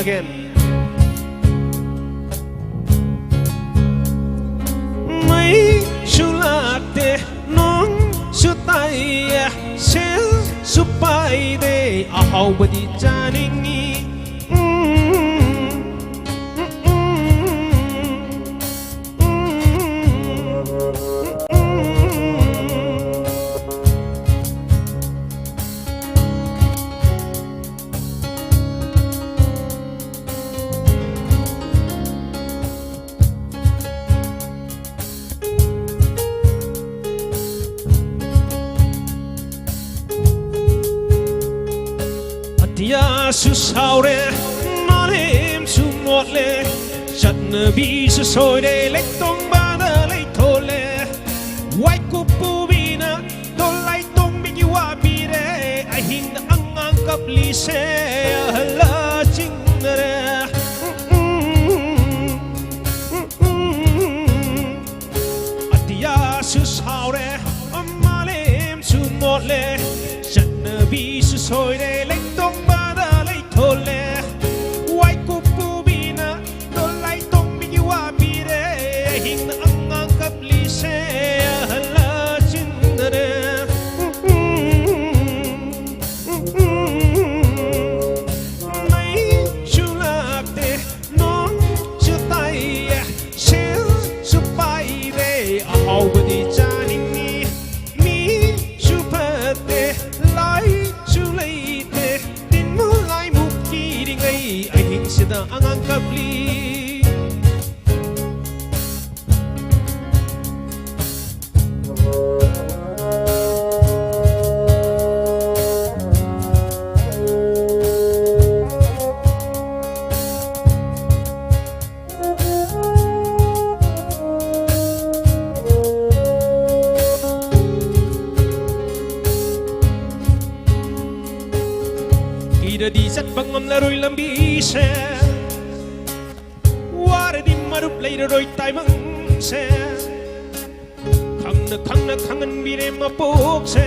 again. Mai shulate non sutaya sel supai de ahaw badi janingi su saure nalem su motle chatna bi su soide lek tong bana lek thole wai ku pu bina do lai tong bi wa bi re ai hin ang kap li se hala ching re atia su saure nalem su motle chatna bi su soide lek tong wai ku pu bina do lai tong bi wa bi re hin ang kap li se hala chin re mai chulak te non chutai sel supai re ahaw badi janing ni chupate lai chulai te tin mu lai mu ai hing sida angang kapli di sat bangam la roi lambi se war di marup lai roi tai mang se khang na khangan bi re ma pok se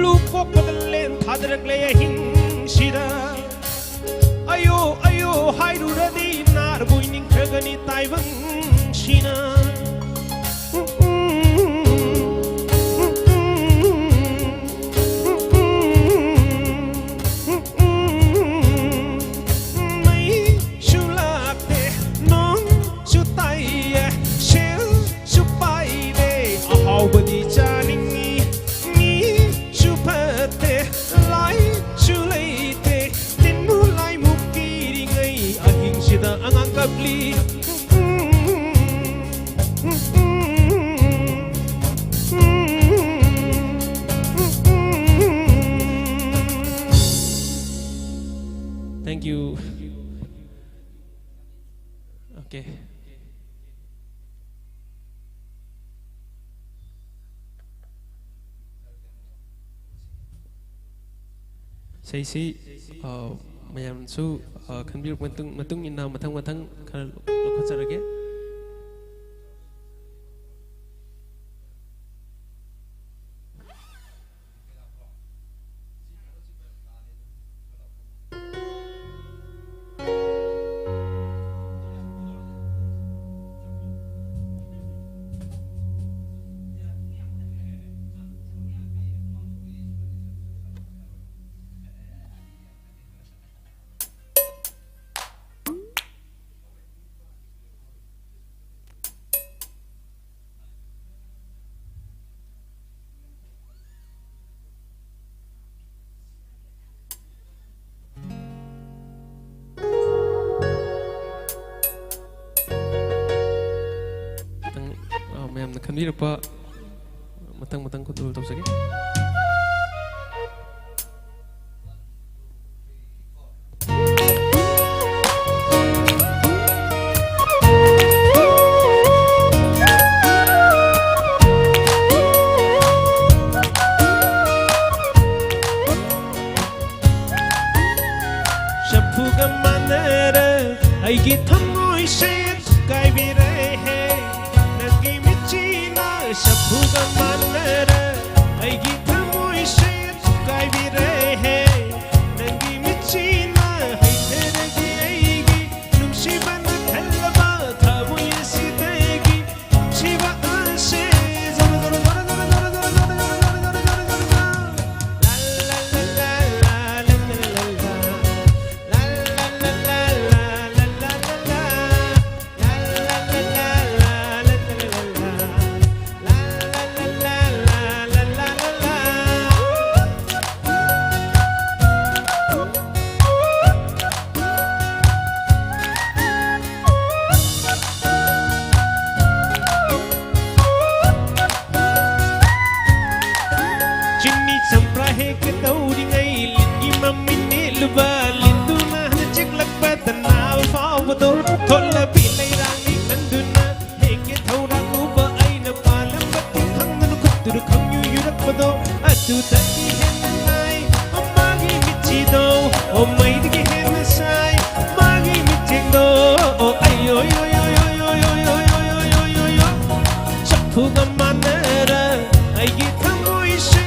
lu ko ko len thadrak le hin sida ayo hai ru ra di nar bui ning khagani tai bang sina ꯏꯁꯩꯁꯤ ꯃꯌꯥꯝꯁꯨ ꯈꯟꯕꯤꯔꯛꯄ ꯃꯇꯨꯡ ꯏꯟꯅ ꯃꯊꯪ ꯈꯔ ꯂꯧꯈꯠꯆꯔꯒꯦ. ꯃꯌꯥꯝꯅ ꯈꯟꯕꯤꯔꯛꯄ ꯃꯊꯪ ꯈꯨꯗꯣꯜ ꯇꯧꯖꯒꯦ. ꯁꯐꯨꯒ ꯃꯥꯟꯅꯔ ꯑꯩꯒꯤ ꯊꯃꯣꯏꯁꯦ ꯀꯥꯏꯕꯤꯔꯦ ꯅꯪꯒꯤ ꯃꯤꯠꯆꯤꯅ ꯁꯐꯨꯒ ꯃꯥꯟꯅꯔ ꯑꯩꯒꯤ ꯊꯃꯣꯏꯁꯦ ꯀꯥꯏꯕꯤꯔꯦ ꯅꯪꯒꯤ ꯃꯤꯠꯆꯤꯅ ꯍꯩꯊꯔꯒꯦ ꯑꯩꯒꯤ ꯅꯨꯡꯁꯤꯕꯅ ꯊꯜꯂꯕ ꯊꯃꯣꯏ ꯑꯁꯤꯗꯒꯤ ꯅꯨꯡꯁꯤꯕ ꯑꯁꯦ Jimmy Sampra hek dauri ngai lingi mammi nelba linduna chiklak patna faawdo tholla bilai rani nanduna heke thaura uba aina palam batti khangnu kutur khangyu yurakpado atu taki henai amagi michido o maidgi hen sai magi michido o ayo yo yo yo yo yo yo yo yo yo yo chaphu gamanara aigi thamoi se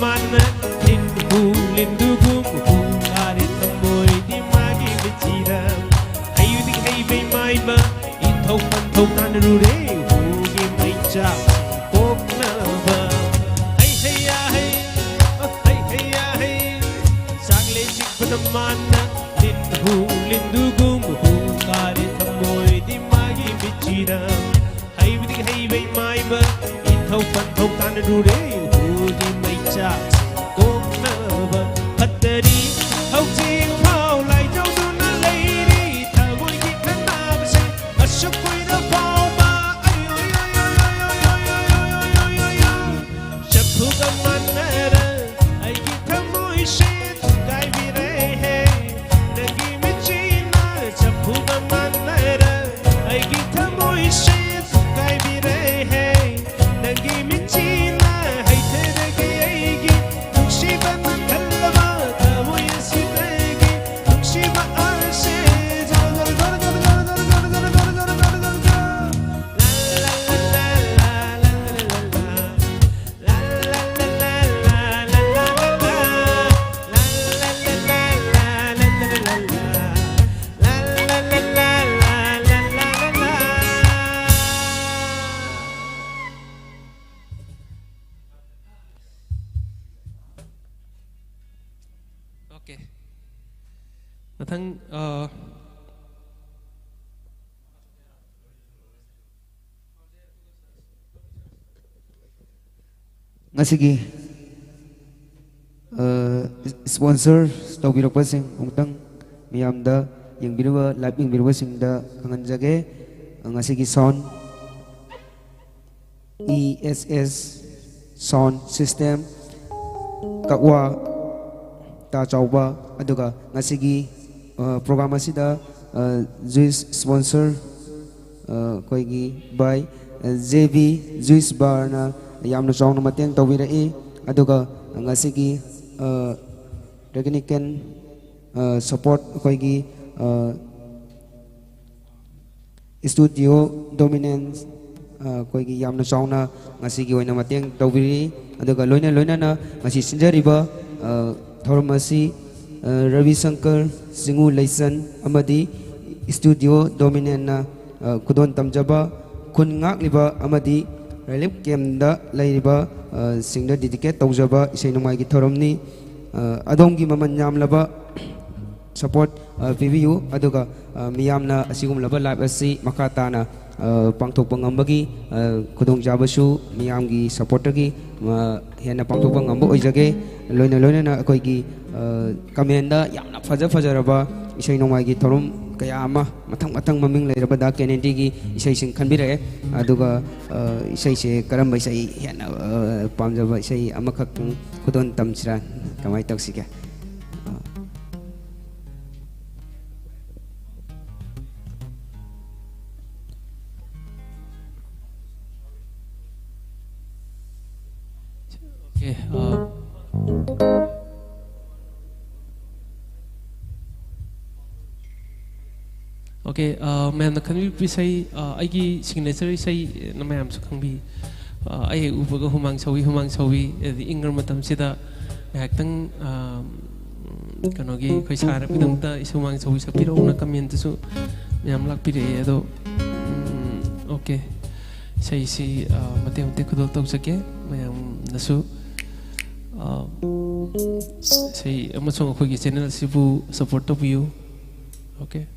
mana lindu gum are tamoi di magi bichiram ayu di kai be mai ba I thau pan thau tan ru re hu gi mai cha kok na ba hey hey ya hey sagle sik pan mana lindu gum are tamoi di magi bichiram ayu di kai be mai ba I thau pan thau tan ru re hu gi mai cha kok na ba patari hau jing phao lai jau du na lai ri tha moi gi na na ba se ashok koi na phao ba ay ay ay ay ay ay shaphu ga manara ai gi tha moi se gai vi re he nagi mi chi na shaphu ga manara ai gi tha moi se gai vi re he nagi mi chi na hai the re ge ai gi shi ba na kallaba tha moi si te gi shi ba ar se ja ja ja ja ja la la la la la la la la Okay. Matang ngasigi sponsor tawbirakpasing umtang miyamda yengbiruba live yengbiruba kanganjage ngasigi sound ESS sound system kakwa ta chauba aduga ngasigi program asida juice sponsor koigi by JB juice bar na yamna chawna mateng tawbirai aduga ngasigi technical support koigi studio dominance koigi yamna chawna ngasigi oina mateng tawbiri aduga loina na ngasi sinjariba thorum asi Ravi Shankar Singu Leisan amadi studio dominant na kudon tamjaba kun ngak liba amadi relief camp da lairiba singda dedicate tawjaba isai nomai gi thoromni adongi maman yamlaba support PVU aduga miyamna asigum laba live asi makatana pangthok pangambagi kudong jabasu miyamgi supportagi hena pangthok pangamba oijage loina na akoigi kamenda yamna fajaraba isai nomai gi thorom kaya ama matang maming lairaba da Kennedy gi isai sing khanbire aduga isai se karamba isai hena pamjaba isai amakak kudon tamchira kamai taksike okay okay ma'am na kanwi pisai aigi signature isai na ma'am su khangbi ai ubaga humang sawi the ingar matam sida haktang kanogi khoi sara pidam ta isumang sawi sapiro na comment su ma'am lak pire ado okay sai si mate kudol tok sake ma'am nasu say amasong akogi channel sibu support to you okay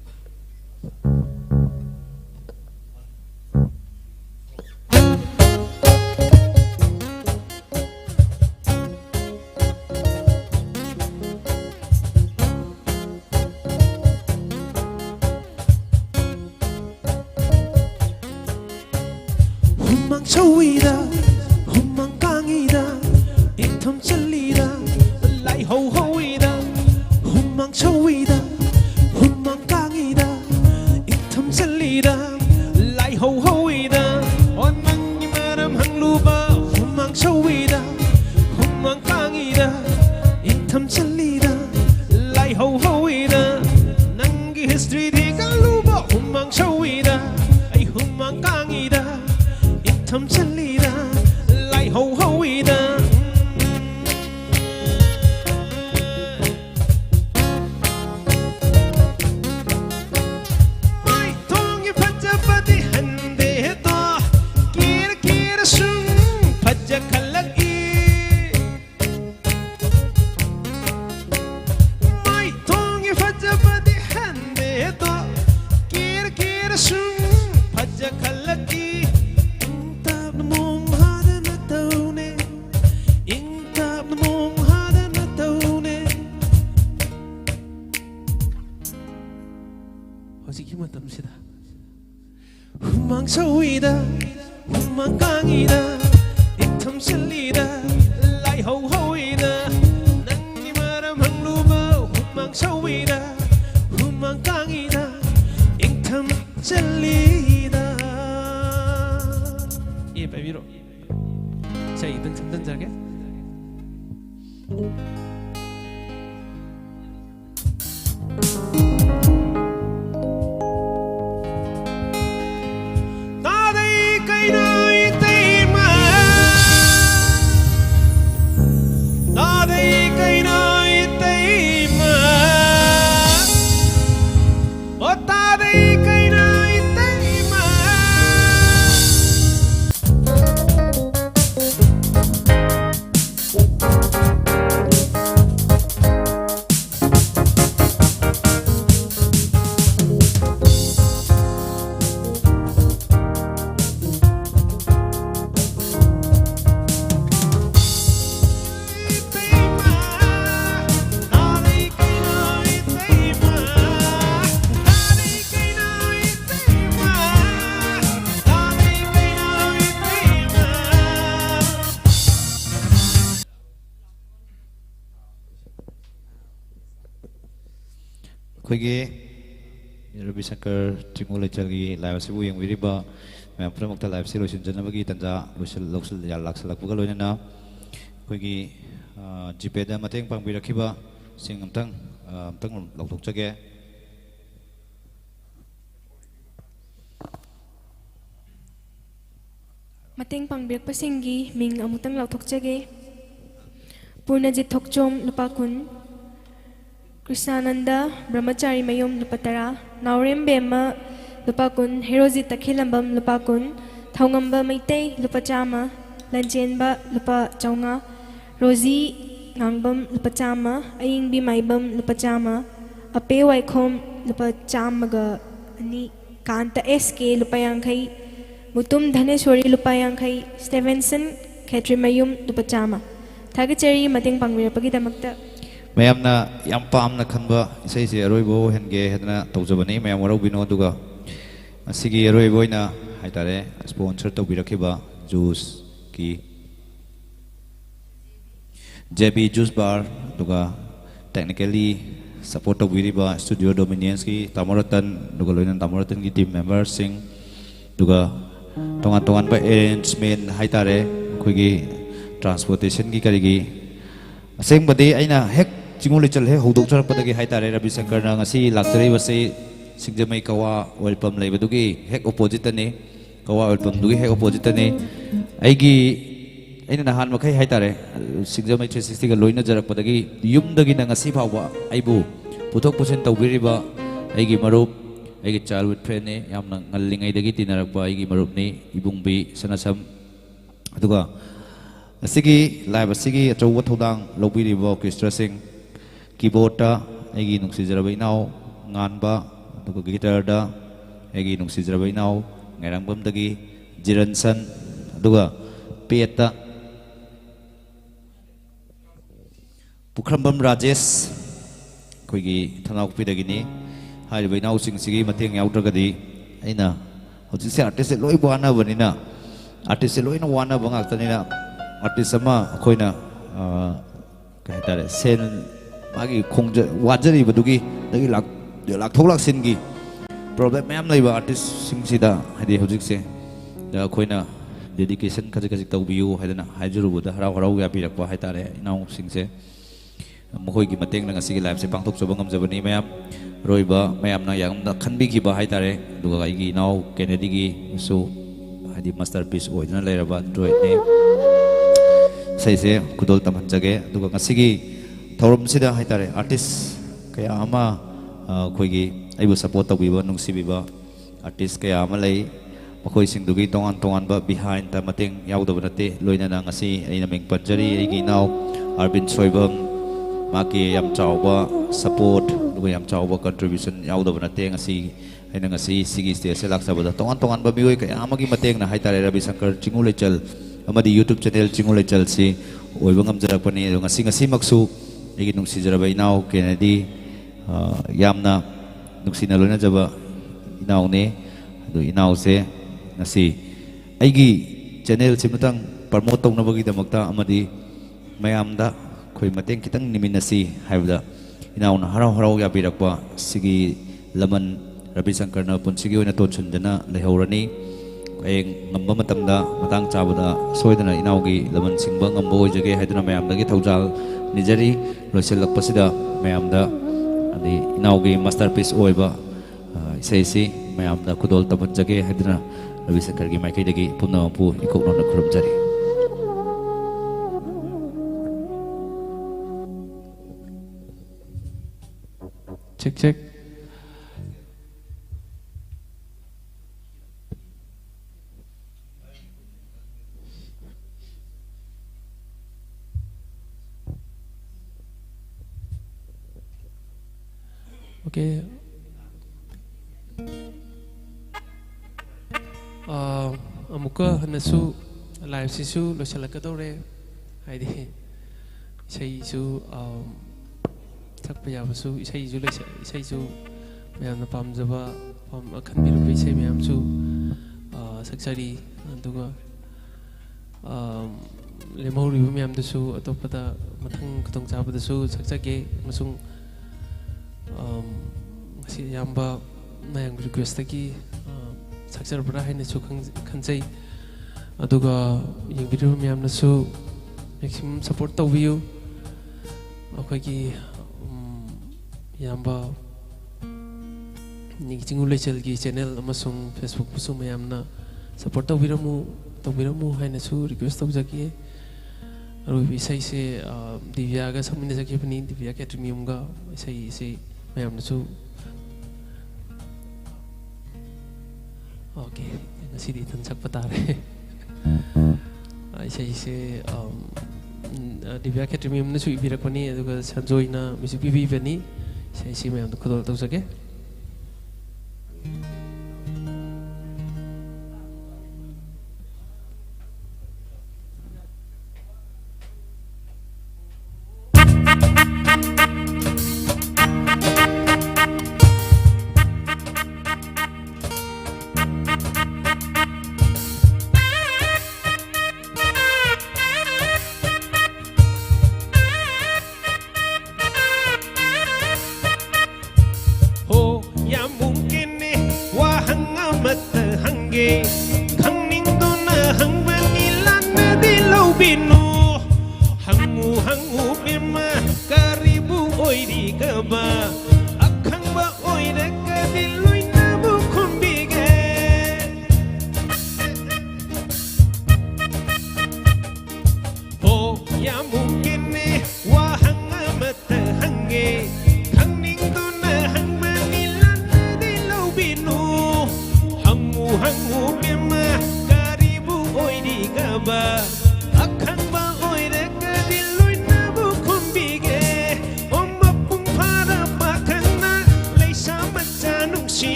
humang chawida humang kangida itom chalida lai ho hoida humang chawida humang kangida itom chalida lai ho hoida on mangi maram hangluba humang chawida humang kangida itom chalida lai ho hoida nangi history di kaluba humang chawida ay humang kangida itom chalida lai ho hoida humang chawida humang kangida itom chalida lai ho hoida nangi maram hangluba humang chawida humang kangida itom chalida ye baby ro say dan jage ꯑꯩꯈꯣꯏꯒꯤ Ravi Shankar ꯆꯤꯡꯉꯨ ꯂꯩꯆꯜꯒꯤ life ꯑꯁꯤꯕꯨ ꯌꯦꯡꯕꯤꯔꯤꯕ ꯃꯌꯥꯝ ꯄꯨꯝꯅꯃꯛꯇ life ꯑꯁꯤ ꯂꯣꯏꯁꯤꯟꯖꯅꯕꯒꯤ ꯇꯥꯟꯖꯥ ꯂꯥꯛꯁꯜꯂꯛꯄꯒ ꯂꯣꯏꯅꯅ ꯑꯩꯈꯣꯏꯒꯤ ꯖꯤꯄꯦꯗ ꯃꯇꯦꯡ ꯄꯥꯡꯕꯤꯔꯛꯈꯤꯕꯁꯤꯡ ꯑꯝꯇꯪ ꯂꯧꯊꯣꯛꯆꯒꯦ. ꯃꯇꯦꯡ ꯄꯥꯡꯕꯤꯔꯛꯄꯁꯤꯡꯒꯤ ꯃꯤꯡ ꯑꯃꯨꯛꯇꯪ ꯂꯥꯎꯊꯣꯛꯆꯒꯦ. ꯄꯨꯔꯅꯖꯤꯠ ꯊꯣꯛꯆꯣꯝ ꯂꯨꯄꯥ 10, ꯀ꯭ꯔꯤꯁꯅꯥꯅꯟꯗ ꯕ꯭ꯔꯍ꯭ꯃꯆꯥꯔꯤ ꯃꯌꯨꯝ ꯂꯨꯄꯥ 10, ꯅꯥꯎꯔꯦꯝ ꯕꯦꯝꯃ ꯂꯨꯄꯥ 10, ꯍꯦꯔꯣꯖꯤꯠ ꯇꯈꯦꯜꯂꯝꯕꯝ ꯂꯨꯄꯥ 10, ꯊꯧꯉꯝꯕ ꯃꯩꯇꯩ ꯂꯨꯄꯥ 100, ꯂꯟꯆꯦꯟꯕ ꯂꯨꯄꯥ 500, ꯔꯣꯖꯤ ꯉꯥꯡꯕꯝ ꯂꯨꯄꯥ 100, ꯑꯌꯤꯡꯕꯤ ꯃꯥꯏꯕꯝ ꯂꯨꯄꯥ 100, ꯑꯄꯦ ꯋꯥꯏꯈꯣꯝ ꯂꯨꯄꯥ 102, ꯀꯥꯟꯇ SK ꯂꯨꯄꯥ 50, मुतुम धनेश्वरी लुपा 50, स्टेवेंसन खेत्रीमयुम लुपा 100. थागेचरी मतेंग पांगबिरपगीदमक्ता ꯃꯌꯥꯝꯅ ꯌꯥꯝ ꯄꯥꯝꯅ ꯈꯟꯕ ꯏꯁꯩꯁꯦ ꯑꯔꯣꯏꯕ ꯑꯣꯏꯍꯟꯒꯦ ꯍꯥꯏꯗꯅ ꯇꯧꯖꯕꯅꯤ. ꯃꯌꯥꯝ ꯋꯥꯔꯧꯕꯤꯅꯣ. ꯑꯗꯨꯒ ꯃꯁꯤꯒꯤ ꯑꯔꯣꯏꯕ ꯑꯣꯏꯅ ꯍꯥꯏꯇꯥꯔꯦ ꯁ꯭ꯄꯣꯟꯁꯔ ꯇꯧꯕꯤꯔꯛꯈꯤꯕ ꯖꯨꯁꯀꯤ JB ꯖꯨꯁ ꯕꯥꯔ, ꯑꯗꯨꯒ ꯇꯦꯛꯅꯤꯀꯦꯜꯂꯤ ꯁꯄꯣꯔꯠ ꯇꯧꯕꯤꯔꯤꯕ ꯁ꯭ꯇꯨꯗꯤꯑꯣ ꯗꯣꯃꯤꯅꯤꯌꯟꯁꯀꯤ ꯇꯥꯃꯣꯔꯇꯟ, ꯑꯗꯨꯒ ꯂꯣꯏꯅꯅ ꯇꯥꯃꯣꯔꯇꯟꯒꯤ ꯇꯤꯝ ꯃꯦꯝꯕꯔꯁꯤꯡ, ꯑꯗꯨꯒ तोंगान तोंगान अरेंजमेंट हाइतारे अखोगी ट्रांसपोर्टेशन की करीगी असेंबदे अइना हेक चिंगु लेचल हे हौदोकचरपदगी हाइतारे रवि शंकर ना ngasi लाक्तरिबसे सिंगजमई कवा ऑयल पंप लेबदुगी हेक ऑपोजिट ने कवा ऑयल पंप दुगी हेक ऑपोजिट ने आइगी अइना नहान मखै हाइतारे सिंगजमई 360 गा लोइना जरपदगी युमदगी ना ngasi फावबा आइबु पुथोक पुछन तौबिरिबा आइगी मरुप आइगी चाइल्डहुड फ्रेंड ने यामना ngaliंगाइदगी तिनरकबा आइगी मरुप ने इबुंगबी सनासम अदुगा असिगी लाइव असिगी अचौब थौदांग लौबिरिबा ऑर्केस्ट्रा सिंग कीबोर्ड आइगी नुंसिजरबा इनाव nganba अदुगा गिटार दा आइगी नुंसिजरबा इनाव ngairangbamdagi jiransan अदुगा पेटा पुखरंबम राजेश कोइगी थनाउपीदगिनी हाइबा इनाउसिंगसिगी मतेंग याउद्रगदी अइना हौजिसे आर्टिस्ट लोइ वानाबनिना आर्टिस्ट लोइना वानाबा ngaktanina आर्टिस्ट अमा अखोइना कहतारे सेन मागी खोंज वाजरिबदुगी दगी लाखथोक लाखसिनगी प्रॉब्लम मैम लैबा आर्टिस्ट सिंगसिदा हाइदि हौजिसे अखोइना डेडिकेशन खजि खजि तौबियु हाइदना हाइजरुबुदा हराव हराव यापिरकबा हाइतारे इनाउसिंगसे मखोइगी मतेंग ना ngasi लाइव से पांगथोकजबा ngamjabani मैम रोइबा मैमना यामना खनबिगिबा हाइतारे दुगा आइगी नाउ केनेडीगी सो हाइदि मास्टरपीस ओइदना लेरबा ड्रॉइने सैसे खुदोल तमहनजगे दुगा ngasiगी थौरमसिदा हाइतारे आर्टिस्ट कया अमा खोइगी आइबो सपोर्ट तौबिबा नुंसिबिबा आर्टिस्ट कया अमा लै मखोइ सिंगदुगी तोंगान तोंगान बा बिहाइंड ता मतेंग याउदबा नते लोइना ngasi aina ming panjari आइगी नाउ अरविंद सोइबम माकी याम चावबा सपोर्ट दुगा याम चावबा कंट्रीब्यूशन याउदबा नते ngasi aina ngasi sigi stage se laksabada tongan tongan ba mioi ka amagi mateng na haitare Ravi Shankar Chingu Lechal amadi YouTube channel Chingu Lechal si oiba ngamjarakpani ngasi ngasi maksu egi nungsijarabai inau Kennedy yamna nuksina loina jaba inau ne adu inau se ngasi aigi channel simutang promote tawna damakta amadi mayamda khoi mateng kitang niminasi haibda inau na harau harau ya birakpa sigi laman Ravi Shankar na punsigi oina tonchundana lehorani eng ngamba matamda matang chabada soidana inaugi laman singba ngamba oijage haidana mayamdagi thaujal nijari loiselakpasida mayamda adi inaugi masterpiece oiba isaisi mayamda kudol tabanjage haidana Ravi Shankar gi maikaidagi pumnapu ikoknona khurumjari check check okay amuka hanasu live sisu losalakadore haidi isai su thakpa yabasu isai ju lesa isai ju mayamna pamjaba pam akhanbiru isai mayam su saksari aduga lemhori mayam dasu atopada mathang khotong chabada su saksage masung ꯌꯥꯝꯕ ꯃꯌꯥꯝ ꯔꯤꯀ꯭ꯋꯦꯁꯇꯒꯤ ꯁꯛꯆꯔꯕ꯭ꯔꯥ ꯍꯥꯏꯅꯁꯨ ꯈꯟꯖꯩ ꯑꯗꯨꯒ ꯌꯦꯡꯕꯤꯔꯤꯕ ꯃꯌꯥꯝꯅꯁꯨ maximum support ꯇꯧꯕꯤꯌꯨ ꯑꯩꯈꯣꯏꯒꯤ ꯌꯥꯝꯕ ꯆꯤꯡꯉꯨ ꯂꯩꯆꯜꯒꯤ channel ꯑꯃꯁꯨꯡ ꯐꯦꯁꯕꯨꯛꯄꯨꯁꯨ ꯃꯌꯥꯝꯅ ꯁꯞꯄꯣꯔꯠ ꯇꯧꯕꯤꯔꯝꯃꯨ ꯍꯥꯏꯅꯁꯨ ꯔꯤꯀ꯭ꯋꯦꯁ ꯇꯧꯖꯒꯦ ꯑꯔꯣꯏꯕ ꯏꯁꯩꯁꯦ ꯗꯤꯕ꯭ꯌꯥꯒ ꯁꯛꯃꯤꯟꯅꯖꯈꯤꯕꯅꯤ ꯗꯤꯕ꯭ꯌꯥ ꯀꯦꯇ꯭ꯔꯤꯃꯤꯌꯝꯒ ꯏꯁꯩꯁꯦ ꯃꯌꯥꯝꯅꯁꯨ okay ngasi tan sak patare इसे दिव्या खेत्रीमियम ने सुई बिरकपनी अदुगा संजोइना म्यूजिक बिबी बनी इसे मैं तो खुद तो सके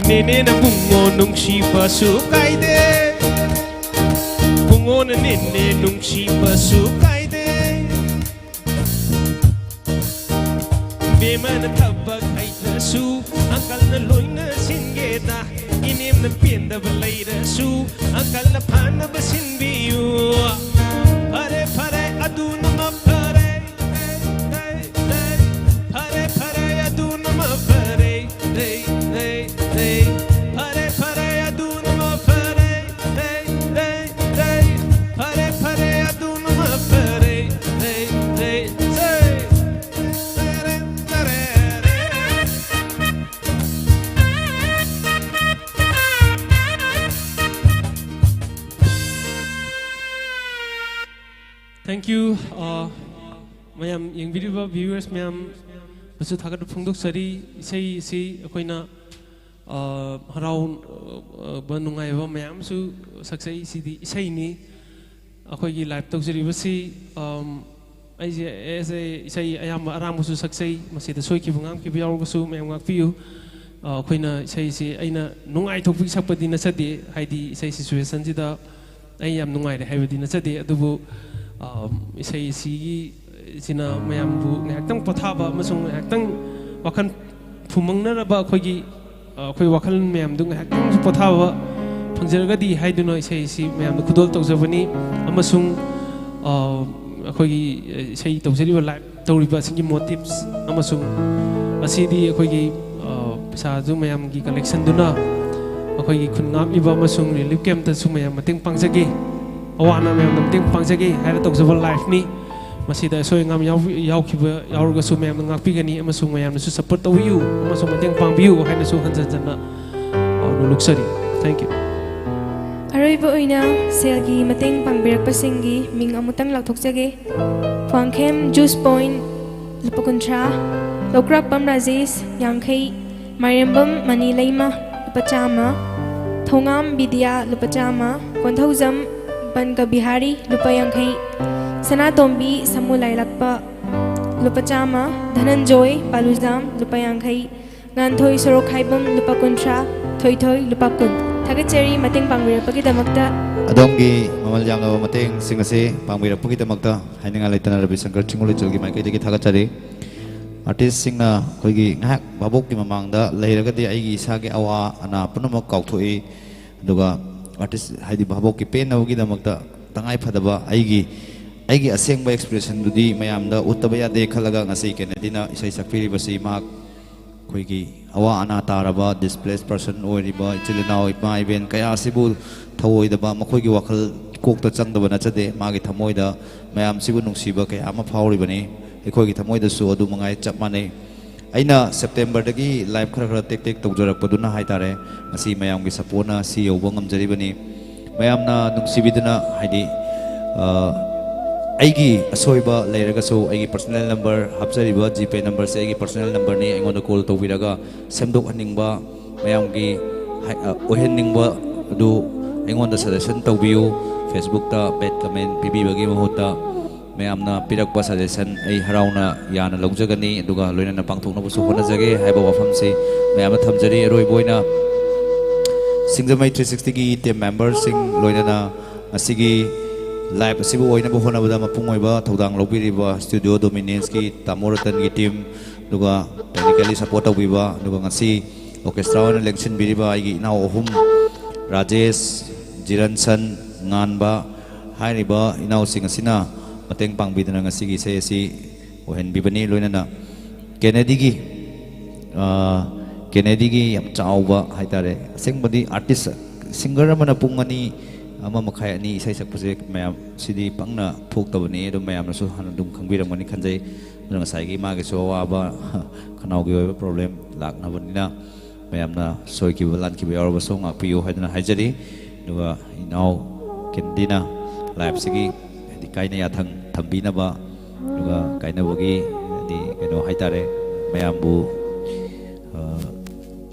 Nene na bungo nung shiba sukay de Bungo na nene nung shiba sukay de Bema na tabag ay nasu Angkal na loy na singeda Inim na pinda balay rasu Angkal na pana ba sinbiyo Pare pare adu na mapare Pare pare adu na mapare Pare pare adu na mapare Pare pare adu na mapare you mayam yengbidiba viewers mayam basu thagat phongdoksari isai si akoina harau banungai ba mayam su saksai sidi isai ni akoi gi live tawjari basi ai je isai ayam aram su saksai masida soiki bungam ki biyaw basu mayam ngak piu akoina isai si aina nungai thokpi sakpadi na sadi haidi isai situation sida ai yam nungai re haibadi na sadi adubu isai si sina mayam bu ngaktang pothaba masung ngaktang wakan phumangna ba khogi khoi wakal mayam du ngaktang pothaba phangjargadi haiduna isai si mayam khudol tawjabani amasung khogi isai tawjariba live tawriba singi motives amasung asidi khogi pisa du mayam gi collection duna khogi khungam iba amasung relief camp ta su mayam mateng pangjage awana mayam mateng pangjage haira tawjaba live ni masida soy ngam yaw khiba yawrga su mayam ngakpi gani amasung mayam su support tawiu amasung mateng pangbiu haina su hanjanjana luksari thank you Aroiba oina selgi mateng pangbirakpasingi ming amutang lakthokjage Phangkhem Juice Point Lupakuntra Lokrak Pam Rajesh Yangkhei Mariambam Mani Leima Lupachama Thongam Vidya Lupachama Konthaujam Banka Bihari Lupa Yangkhei Sanatombi Samulai Lakpa Lupachama Dhananjoy Paluzam Lupa Yangkhei Nganthoi Sorokhaibam Lupakuntra Thoi Thoi Lupakun Thagachari mateng pangbirakpagidamagta adonggi mamal yamna mateng singase pangbirakpagidamagta hainga laitana Ravi Shankar Chingulechal gi maikei degi thagachari artist singna khoigi ngak babok gi mamangda leiragadi aigi isage awa ana punamak kauthoi aduga artist haidi babok gi penawgi damakta tangai phadaba aigi asengba expression dudi mayamda uttaba yade khalaga ngasi kenedina isai sakpiri basi mak khoigi awa ana taraba displaced person oiriba ichilinao ipa iben kaya sibu thawoidaba makhoigi wakhal kokta changdaba nachade magi thamoida mayam sibu nungsiba kaya ama phawribani ekhoigi thamoida su adu mangai chap mane aina September dagi live khara tek tek tawjarakpaduna haitare asi mayam gi sapona si yoba ngamjaribani mayamna nungsibiduna haidi aigi asoiba leiraga so aigi personal number hapjariba GPay number se aigi personal number ni engoda call tawbiraga semdok haningba mayamgi oheningba du engoda suggestion tawbiu Facebook ta pet comment pibibagi mahuta mayamna pirakpa suggestion ai harauna yana laujagani aduga loina pangthokna bu su honajage haiba wafam se mayamna thamjari roi boina Singzamai 360 gi team members sing loina na asigi live asibu oina bo hona bada mapung oiba thodang lobiriba studio dominance ki tamoratan ki team duga technically support obiba duga ngasi orchestra on election biriba igi now ohum Rajesh Jiransan nganba hairiba inau singasina mateng pangbidana ngasi gi se si ohen bibani loina na Kennedy gi yam chauba haitare sengbadi artist singer amana pungani ama makhai ani isai sakpase mayam sidi pangna phoktabani do mayam nasu hanadum khangbiramani khanjai nang saigi mage so waba khanau gi oiba problem lakna banina mayamna soiki balan ki bayar baso nga piu haidna haijari duga inau kendina live sigi di kaina ya thang thambina ba duga kaina bogi di keno haitare mayambu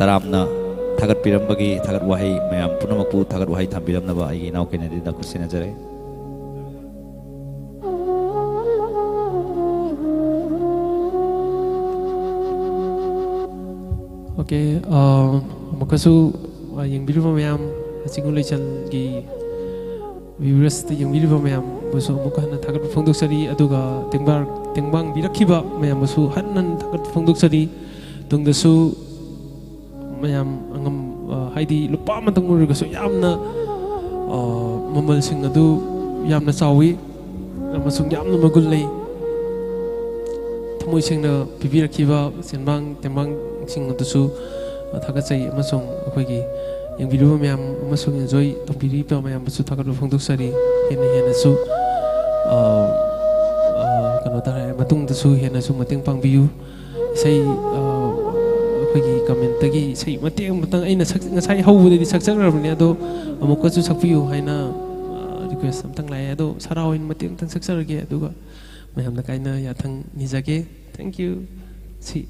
taramna thagat pirambagi thagat wahai mayam punamakpu thagat wahai thambiramnaba aigi nau kenedi da kusina jare okay makasu yengbiruba mayam Chingulechal gi viewers te yengbiruba mayam busu mukana thagat phongdoksari aduga tengbang birakhiba mayam busu hannan thagat phongdoksari tungdasu mayam angam haidi lupa matang murigaso yamna mamal sing adu yamna chawi amasung yamna magul lei thamoi singna pibirakhiba senbang tembang sing adusu thagachai amasung akhoi yengbiruba mayam amasung enjoy topiriba mayam busu thagat phongdoksari hena su kano tara matung dasu hena su mateng pangbiu sei ꯑꯩꯈꯣꯏꯒꯤ ꯀꯃꯦꯟꯇꯒꯤ ꯏꯁꯩ ꯃꯇꯦꯛ ꯑꯃꯇꯪ ꯑꯩꯅ ꯉꯁꯥꯏ ꯍꯧꯕꯗꯗꯤ ꯁꯛꯆꯈ꯭ꯔꯕꯅꯤ ꯑꯗꯣ ꯑꯃꯨꯛꯀꯁꯨ ꯁꯛꯄꯤꯌꯨ ꯍꯥꯏꯅ request amtang lai ado sarawin mati amtang saksarage aduga mayamna kaina yathang nijage thank you si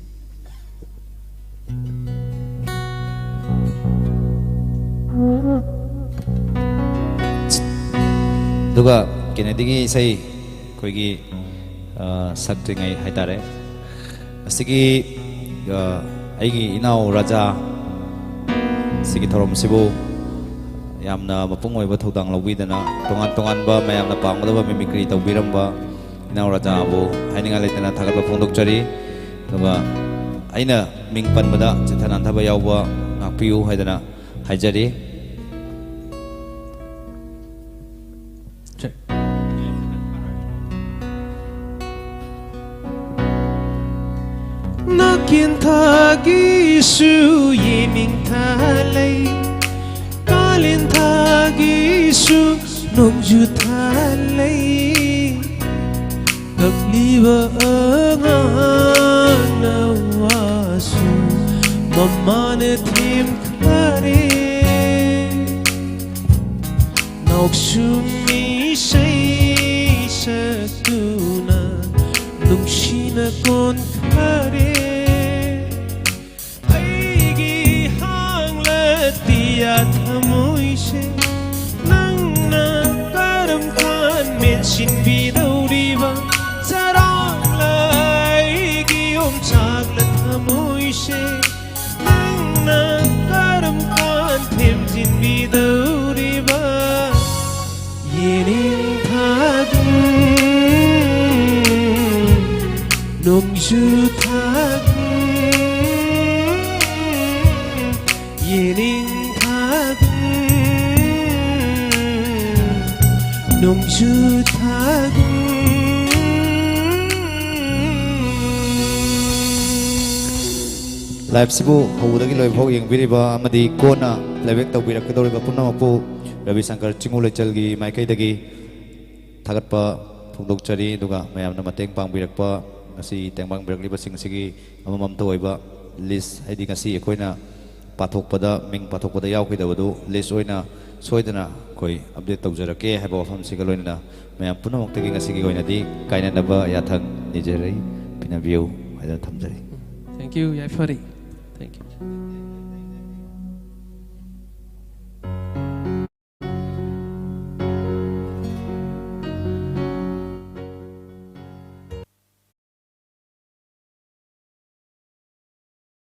duga kenedigi sai koigi saktingai haitare asigi aigi inau raja sigi thorom sibu yamna mapung oiba thodang lawidana tongan tongan ba mayamna pangdaba mimikri tawbiramba inau raja bu haininga leitana thagatba phongdokchari duga aina mingpan bada chithanan thaba yawba ngakpiu haidana haijari Nakin thagi su yening thalai kalin thagi su nongju thalai kabliwa angang nawasu mamane thim khare naukshumi say satuna nungshina kon khare Thamoise nang na karam khan men sin bi dauriba sarang lai gi chak la thamoise nang na karam khan them sin bi dauriba yening thagum nongju thagum yening nongju thagum live sibu hawudagi loi phok yengbiriba amadi kona levek tawbirak kedoriba punamapu Ravi Shankar Chingulechal gi maikai dagi thagatpa phongdokchari duga mayamna mateng pangbirakpa ngasi tengbang birakliba singsigi amamam toiba list haidi ngasi ekoina pathokpada ming pathokpada yaukidabadu list oina soidana koi update tawjarake haiba wafam siga loina mayam punamoktagi ngasigi oinadi kainanaba yathang nijerai pinabiu haida thamjari thank you yaifari thank you